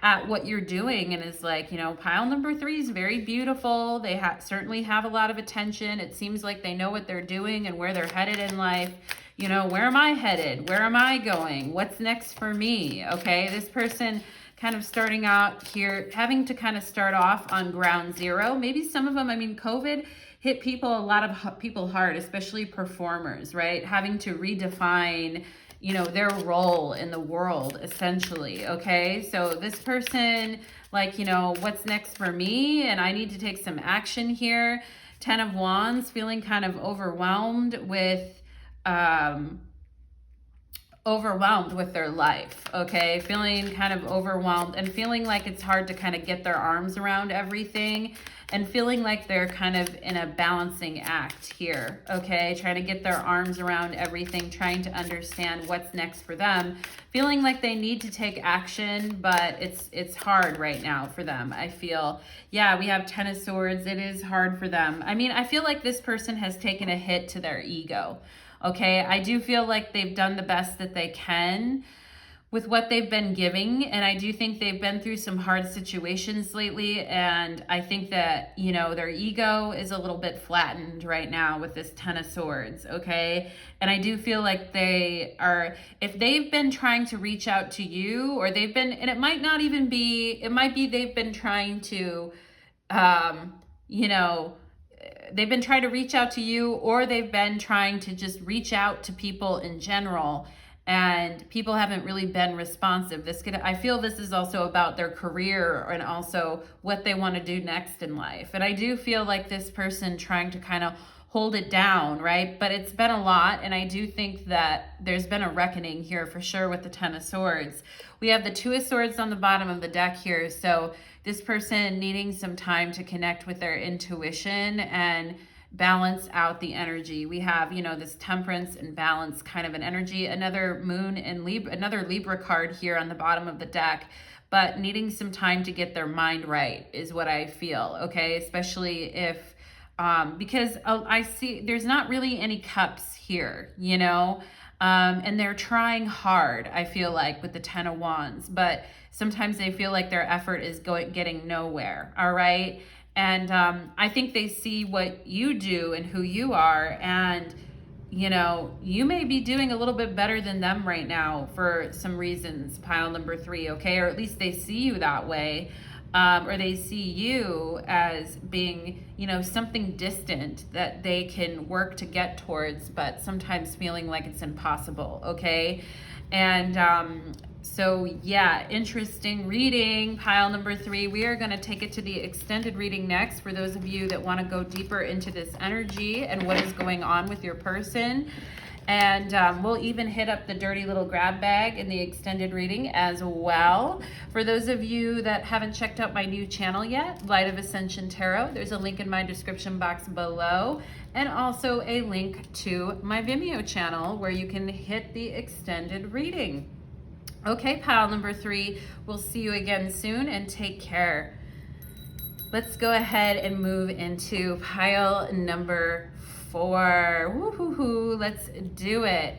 at what you're doing and is like, you know, pile number 3 is very beautiful. They certainly have a lot of attention. It seems like they know what they're doing and where they're headed in life. You know, where am I headed? Where am I going? What's next for me? Okay, this person kind of starting out here, having to kind of start off on ground zero. Maybe some of them, I mean, COVID hit people, a lot of people hard, especially performers, right? Having to redefine, you know, their role in the world, essentially, okay? So this person, like, you know, what's next for me? And I need to take some action here. 10 of Wands, feeling kind of overwhelmed with their life, okay? Feeling kind of overwhelmed and feeling like it's hard to kind of get their arms around everything, and feeling like they're kind of in a balancing act here, okay? Trying to get their arms around everything, trying to understand what's next for them, feeling like they need to take action, but it's hard right now for them, I feel. Yeah, we have 10 of Swords. It is hard for them. I mean, I feel like this person has taken a hit to their ego. Okay, I do feel like they've done the best that they can with what they've been giving, and I do think they've been through some hard situations lately, and I think that, you know, their ego is a little bit flattened right now with this 10 of Swords, okay? And I do feel like they are, if they've been trying to reach out to you, or they've been, and it might not even be, it might be they've been trying to, you know, they've been trying to reach out to you, or they've been trying to just reach out to people in general, and people haven't really been responsive. I feel this is also about their career and also what they want to do next in life. And I do feel like this person trying to kind of hold it down, right? But it's been a lot, and I do think that there's been a reckoning here for sure with the 10 of Swords. We have the 2 of Swords on the bottom of the deck here, so this person needing some time to connect with their intuition and balance out the energy. We have, you know, this Temperance and balance kind of an energy, another Moon and Libra, another Libra card here on the bottom of the deck, but needing some time to get their mind right is what I feel, okay? Especially if, because I see there's not really any cups here, you know, and they're trying hard, I feel like, with the 10 of Wands, but sometimes they feel like their effort is getting nowhere, all right? And I think they see what you do and who you are, and, you know, you may be doing a little bit better than them right now for some reasons, pile number 3, okay? Or at least they see you that way, or they see you as being, you know, something distant that they can work to get towards, but sometimes feeling like it's impossible, okay? And so yeah, interesting reading, pile number 3. We are going to take it to the extended reading next for those of you that want to go deeper into this energy and what is going on with your person. And we'll even hit up the dirty little grab bag in the extended reading as well. For those of you that haven't checked out my new channel yet, Light of Ascension Tarot, there's a link in my description box below, and also a link to my Vimeo channel where you can hit the extended reading. Okay, pile number 3, we'll see you again soon, and take care. Let's go ahead and move into pile number 4. Woo-hoo-hoo, let's do it.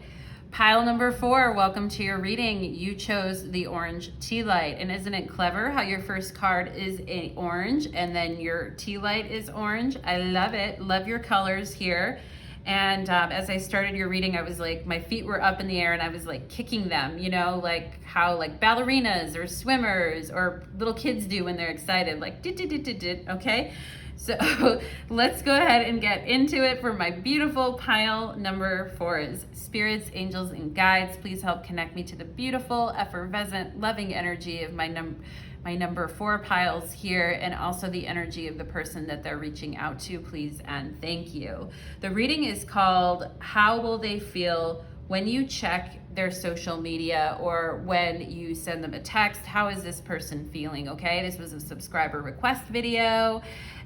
Pile number 4, welcome to your reading. You chose the orange tea light, and isn't it clever how your first card is a orange and then your tea light is orange? I love it. Love your colors here. And as I started your reading, I was like, my feet were up in the air and I was like kicking them, you know, like how like ballerinas or swimmers or little kids do when they're excited, like dit, okay? So let's go ahead and get into it for my beautiful pile number 4s. Spirits, angels, and guides, please help connect me to the beautiful, effervescent, loving energy of my number 4 piles here, and also the energy of the person that they're reaching out to, please and thank you. The reading is called How Will They Feel When You Check Their Social Media, or when you send them a text. How is this person feeling? Okay, this was a subscriber request video.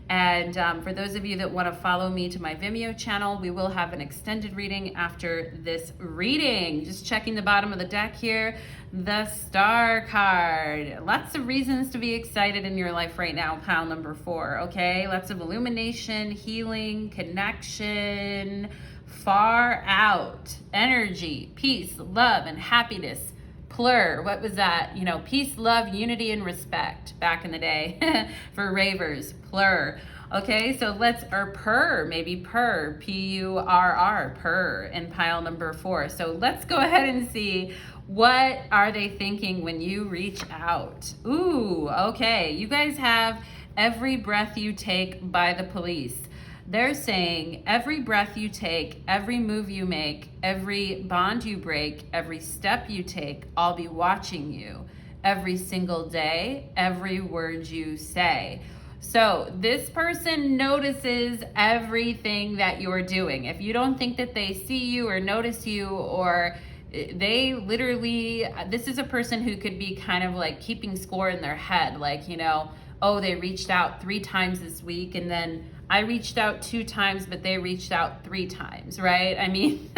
And for those of you that want to follow me to my Vimeo channel, we will have an extended reading after this reading. Just checking the bottom of the deck here, the Star card. Lots of reasons to be excited in your life right now, pile number 4, okay? Lots of illumination, healing, connection, far out, energy, peace, love, and happiness. Plur, what was that? You know, peace, love, unity, and respect back in the day for ravers. Plur. Okay, so or purr, maybe purr, P-U-R-R, purr, in pile number 4. So let's go ahead and see, what are they thinking when you reach out? Ooh, okay, you guys have Every Breath You Take by the Police. They're saying every breath you take, every move you make, every bond you break, every step you take, I'll be watching you. Every single day, every word you say. So this person notices everything that you're doing. If you don't think that they see you or notice you, or they literally, this is a person who could be kind of like keeping score in their head. Like, you know, oh, they reached out 3 times this week, and then I reached out 2 times, but they reached out 3 times, right? I mean,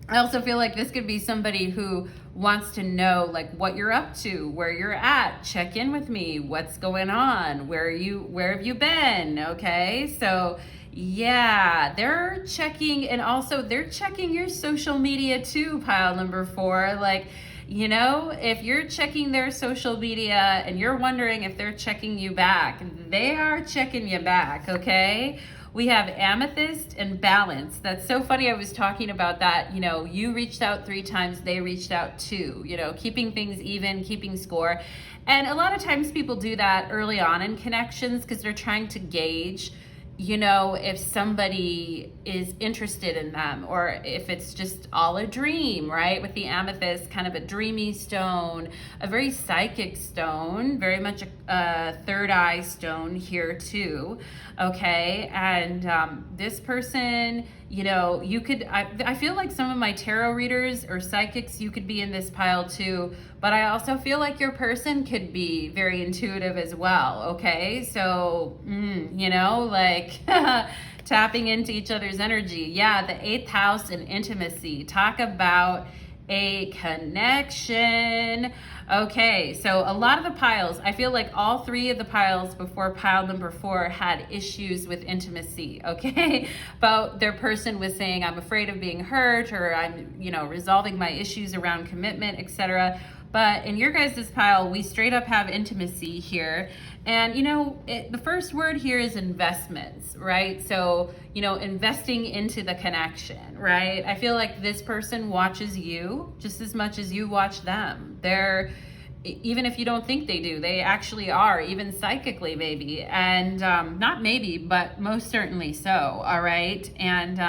I also feel like this could be somebody who wants to know like what you're up to, where you're at, check in with me, what's going on, where have you been, okay? So yeah, they're checking, and also they're checking your social media too, pile number 4. Like, you know, if you're checking their social media and you're wondering if they're checking you back, they are checking you back, okay? We have Amethyst and Balance. That's so funny. I was talking about that. You know, you reached out 3 times, they reached out 2, you know, keeping things even, keeping score. And a lot of times people do that early on in connections because they're trying to gauge, you know, if somebody is interested in them, or if it's just all a dream, right? With the amethyst, kind of a dreamy stone, a very psychic stone, very much a third eye stone here too, okay? And this person, you know, you could, I feel like some of my tarot readers or psychics, you could be in this pile too, but I also feel like your person could be very intuitive as well, okay? So, you know, like tapping into each other's energy. Yeah, the 8th house and intimacy. Talk about a connection. Okay, so a lot of the piles, I feel like all 3 of the piles before pile number 4 had issues with intimacy, okay? But their person was saying, I'm afraid of being hurt, or I'm, you know, resolving my issues around commitment, etc. But in your guys' pile, we straight up have intimacy here. And, you know, the first word here is investments, right? So, you know, investing into the connection, right? I feel like this person watches you just as much as you watch them. They're, even if you don't think they do, they actually are, even psychically maybe. And not maybe, but most certainly so, all right? And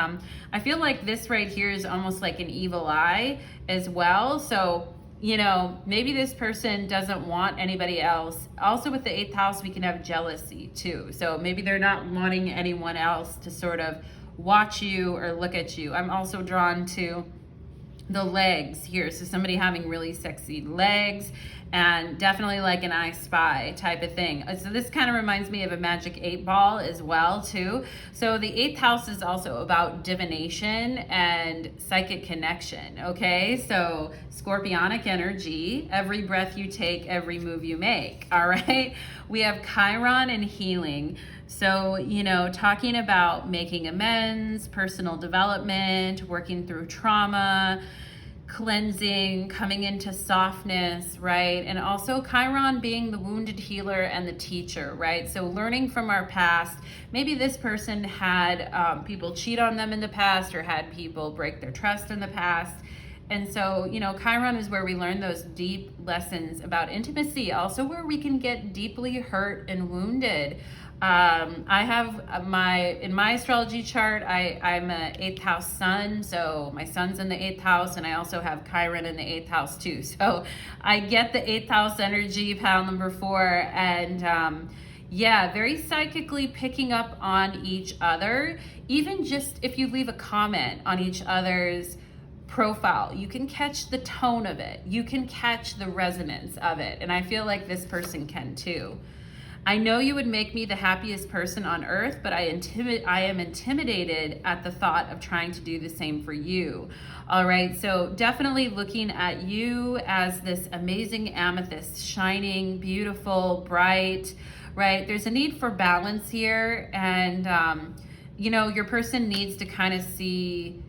I feel like this right here is almost like an evil eye as well. So, you know, maybe this person doesn't want anybody else. Also with the 8th house, we can have jealousy too. So maybe they're not wanting anyone else to sort of watch you or look at you. I'm also drawn to the legs here. So somebody having really sexy legs, and definitely like an I Spy type of thing. So this kind of reminds me of a magic 8 ball as well too. So the 8th house is also about divination and psychic connection, okay? So scorpionic energy, every breath you take, every move you make, all right? We have Chiron and healing. So, you know, talking about making amends, personal development, working through trauma, cleansing, coming into softness, right? And also Chiron being the wounded healer and the teacher, right? So learning from our past. Maybe this person had people cheat on them in the past, or had people break their trust in the past. And so, you know, Chiron is where we learn those deep lessons about intimacy, also where we can get deeply hurt and wounded. I have in my astrology chart, I'm a 8th house sun, so my sun's in the 8th house, and I also have Chiron in the 8th house too. So I get the 8th house energy, pile number 4, and yeah, very psychically picking up on each other. Even just if you leave a comment on each other's profile, you can catch the tone of it. You can catch the resonance of it. And I feel like this person can too. I know you would make me the happiest person on earth, but I am intimidated at the thought of trying to do the same for you. All right, so definitely looking at you as this amazing amethyst, shining, beautiful, bright, right? There's a need for balance here, and you know, your person needs to kind of see,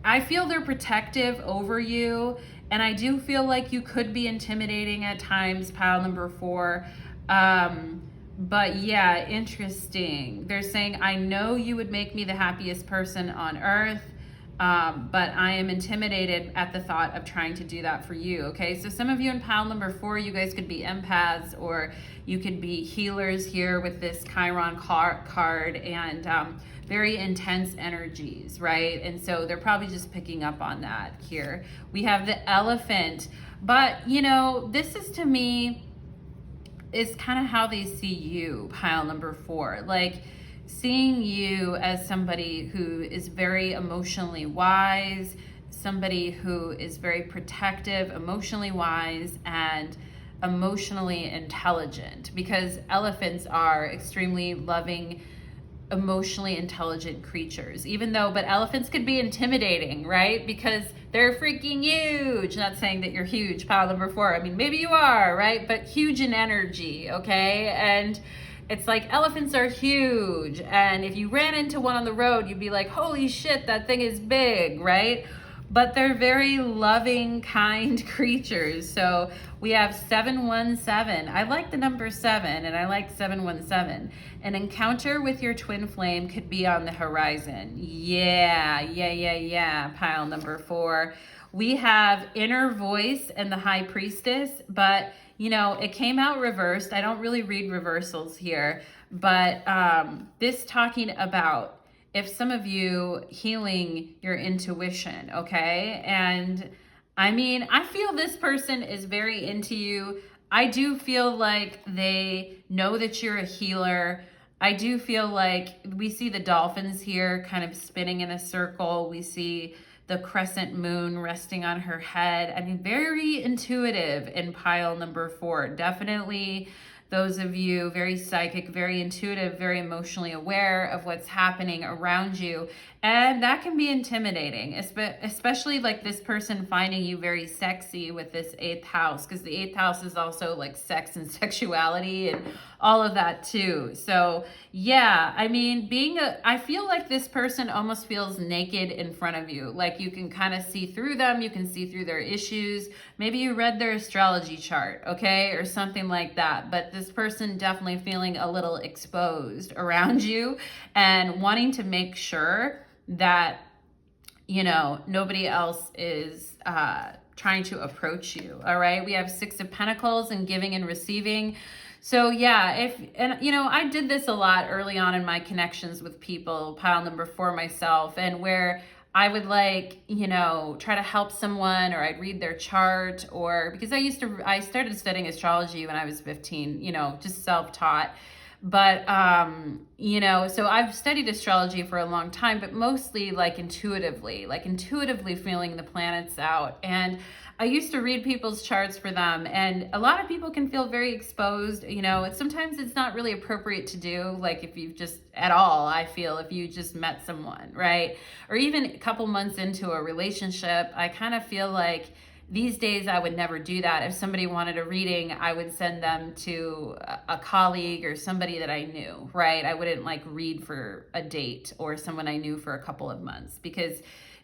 I feel they're protective over you, and I do feel like you could be intimidating at times, pile number 4. But yeah, interesting. They're saying, I know you would make me the happiest person on earth, but I am intimidated at the thought of trying to do that for you. Okay, so some of you in pile number 4, you guys could be empaths, or you could be healers here with this Chiron card, and very intense energies, right? And so they're probably just picking up on that here. We have the Elephant, but you know, this is, to me, is kind of how they see you, pile number 4. Like, seeing you as somebody who is very emotionally wise, somebody who is very protective, emotionally wise, and emotionally intelligent, because elephants are extremely loving, emotionally intelligent creatures, but elephants could be intimidating, right? Because they're freaking huge. Not saying that you're huge, pile number 4. I mean, maybe you are, right? But huge in energy, okay? And it's like, elephants are huge. And if you ran into one on the road, you'd be like, holy shit, that thing is big, right? But they're very loving, kind creatures. So we have 717. I like the number 7, and I like 717. An encounter with your twin flame could be on the horizon. Yeah. Pile number 4. We have inner voice and the high priestess, but you know, it came out reversed. I don't really read reversals here, but this talking about, if some of you healing your intuition, okay? And I mean, I feel this person is very into you. I do feel like they know that you're a healer. I do feel like we see the dolphins here kind of spinning in a circle. We see the crescent moon resting on her head. I mean, very intuitive in pile number 4. Definitely those of you very psychic, very intuitive, very emotionally aware of what's happening around you. And that can be intimidating, especially like this person finding you very sexy with this 8th house, because the 8th house is also like sex and sexuality and all of that too. So yeah, I mean, I feel like this person almost feels naked in front of you. Like you can kind of see through them. You can see through their issues. Maybe you read their astrology chart, okay? Or something like that. But this person definitely feeling a little exposed around you and wanting to make sure that, you know, nobody else is trying to approach you. All right. We have 6 of Pentacles and giving and receiving. So yeah, you know, I did this a lot early on in my connections with people, pile number 4 myself, and where I would like, you know, try to help someone, or I'd read their chart, or because I started studying astrology when I was 15, you know, just self-taught. But, you know, so I've studied astrology for a long time, but mostly like intuitively feeling the planets out. And I used to read people's charts for them, and a lot of people can feel very exposed. You know, sometimes it's not really appropriate to do, like if you've just at all, I feel, if you just met someone, right? Or even a couple months into a relationship, I kind of feel like these days I would never do that. If somebody wanted a reading, I would send them to a colleague or somebody that I knew, right? I wouldn't like read for a date or someone I knew for a couple of months, because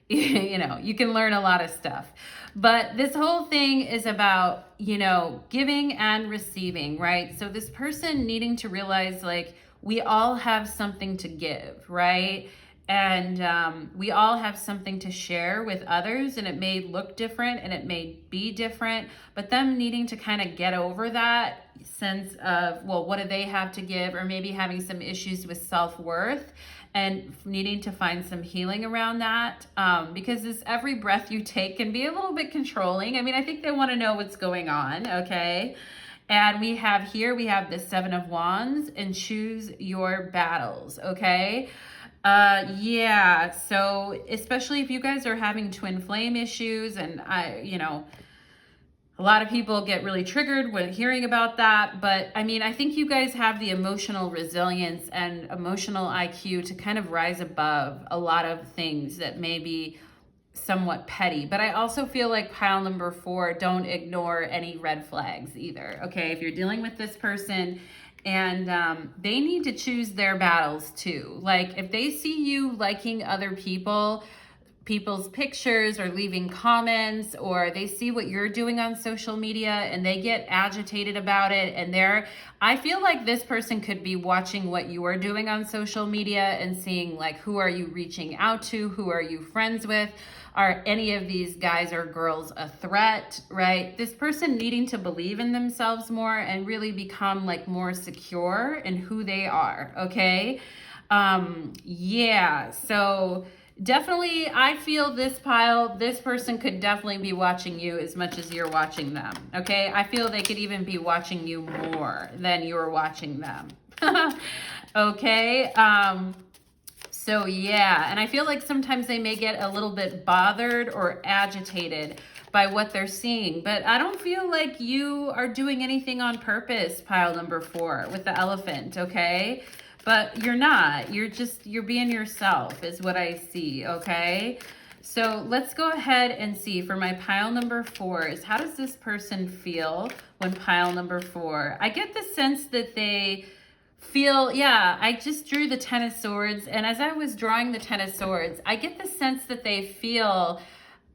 you know, you can learn a lot of stuff. But this whole thing is about, you know, giving and receiving, right? So this person needing to realize, like, we all have something to give, right? And we all have something to share with others, and it may look different and it may be different, but them needing to kind of get over that sense of, well, what do they have to give, or maybe having some issues with self-worth and needing to find some healing around that, because this every breath you take can be a little bit controlling. I mean, I think they want to know what's going on, okay? And we have the Seven of Wands, and choose your battles, okay? Yeah, so especially if you guys are having twin flame issues, and a lot of people get really triggered when hearing about that, but I mean, I think you guys have the emotional resilience and emotional IQ to kind of rise above a lot of things that may be somewhat petty. But I also feel like pile number 4, don't ignore any red flags either, okay? If you're dealing with this person, and they need to choose their battles too. Like, if they see you liking other people's pictures or leaving comments, or they see what you're doing on social media and they get agitated about it, and I feel like this person could be watching what you are doing on social media and seeing, like, who are you reaching out to? Who are you friends with? Are any of these guys or girls a threat, right? This person needing to believe in themselves more and really become, like, more secure in who they are, okay? Yeah, so definitely, I feel this person could definitely be watching you as much as you're watching them, okay? I feel they could even be watching you more than you're watching them, okay? So yeah, and I feel like sometimes they may get a little bit bothered or agitated by what they're seeing, but I don't feel like you are doing anything on purpose, pile number 4, with the elephant, okay? But you're not. You're being yourself is what I see, okay? So let's go ahead and see for my pile number 4 is, how does this person feel when pile number 4? I get the sense that they feel, yeah, I just drew the Ten of Swords, and as I was drawing the Ten of Swords, I get the sense that they feel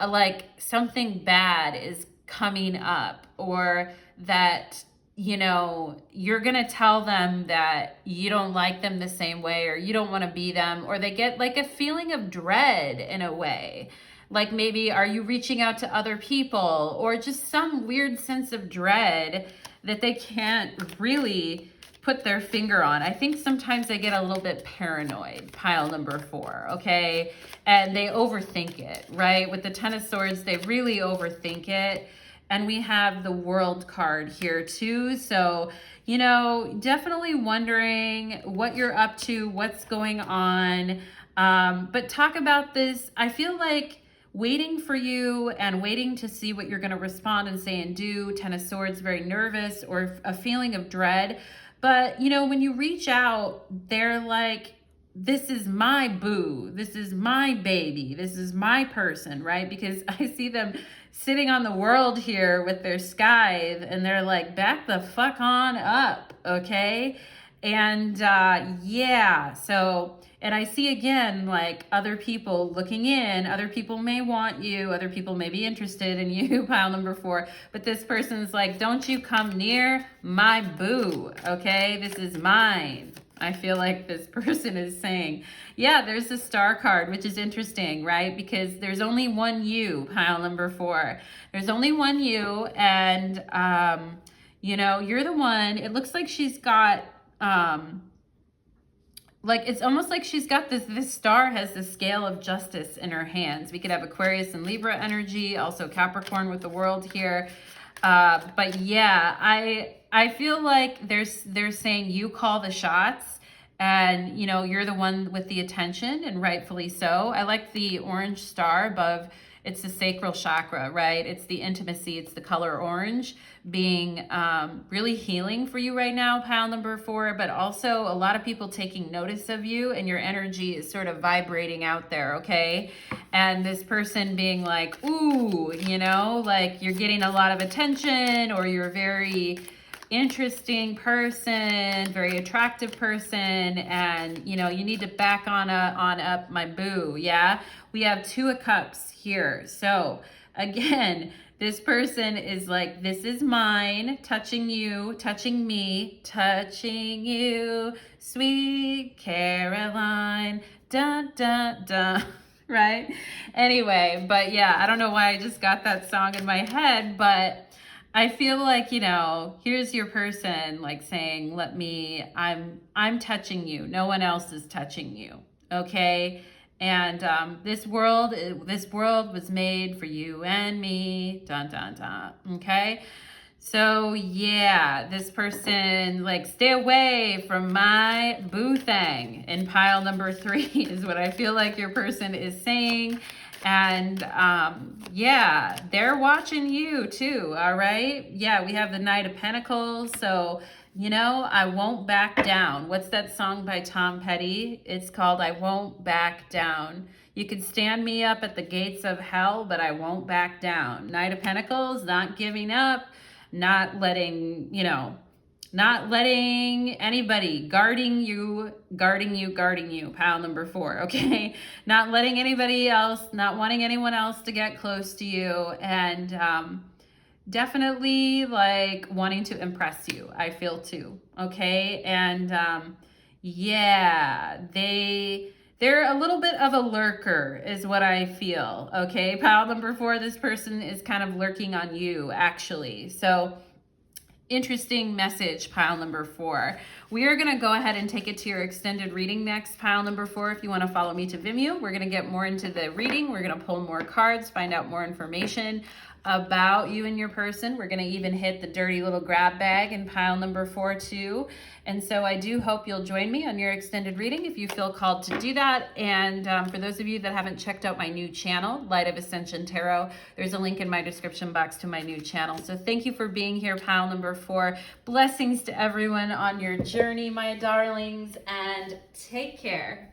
like something bad is coming up, or that, you're going to tell them that you don't like them the same way, or you don't want to be them, or they get like a feeling of dread in a way. Like, maybe, are you reaching out to other people, or just some weird sense of dread that they can't really put their finger on. I think sometimes they get a little bit paranoid, pile number 4, okay? And they overthink it, right? With the Ten of Swords, they really overthink it. And we have the World card here too. So, definitely wondering what you're up to, what's going on. But talk about this. I feel like waiting for you and waiting to see what you're going to respond and say and do. Ten of Swords, very nervous, or a feeling of dread. But, when you reach out, they're like, this is my boo. This is my baby. This is my person, right? Because I see them sitting on the world here with their scythe, and they're like, back the fuck on up, okay? And yeah, so, and I see again, like, other people looking in, other people may want you, other people may be interested in you, pile number 4, but this person's like, don't you come near my boo, okay? This is mine. I feel like this person is saying, yeah, there's the Star card, which is interesting, right? Because there's only one you, pile number 4. There's only one you, and, you're the one. It looks like she's got, like, it's almost like she's got this star has the scale of justice in her hands. We could have Aquarius and Libra energy, also Capricorn with the World here. But yeah, I feel like they're saying you call the shots, and you're the one with the attention, and rightfully so. I like the orange star above. It's the sacral chakra, right? It's the intimacy. It's the color orange being really healing for you right now, pile number 4, but also a lot of people taking notice of you, and your energy is sort of vibrating out there, okay? And this person being like, ooh, like you're getting a lot of attention, or you're a very interesting person, very attractive person, and you need to back on up my boo, yeah? We have 2 of Cups here. So again, this person is like, this is mine, touching you, touching me, touching you, sweet Caroline, Dun, dun, dun. Right? Anyway, but yeah, I don't know why I just got that song in my head, but I feel like, you know, here's your person like saying, I'm touching you. No one else is touching you. Okay? And this world was made for you and me. Dun, dun, dun. Okay? So yeah, this person, like, stay away from my boo thing in pile number 3 is what I feel like your person is saying. And yeah, they're watching you too, all right? Yeah, we have the Knight of Pentacles. So, you know, I won't back down. What's that song by Tom Petty? It's called I Won't Back Down. You could stand me up at the gates of hell, but I won't back down. Knight of Pentacles, not giving up, not letting, you know, not letting anybody, guarding you, pile number 4, okay? Not letting anybody else, not wanting anyone else to get close to you, and definitely like wanting to impress you, I feel too, okay? And yeah, they're a little bit of a lurker is what I feel, okay? Pile number 4, this person is kind of lurking on you, actually. So interesting message, pile number 4. We are going to go ahead and take it to your extended reading next, pile number 4. If you want to follow me to Vimeo, we're going to get more into the reading. We're going to pull more cards, find out more information about you and your person. We're going to even hit the dirty little grab bag in pile number 4 too. And so I do hope you'll join me on your extended reading if you feel called to do that. And for those of you that haven't checked out my new channel, Light of Ascension Tarot, there's a link in my description box to my new channel. So thank you for being here, pile number 4. Blessings to everyone on your journey, my darlings, and take care.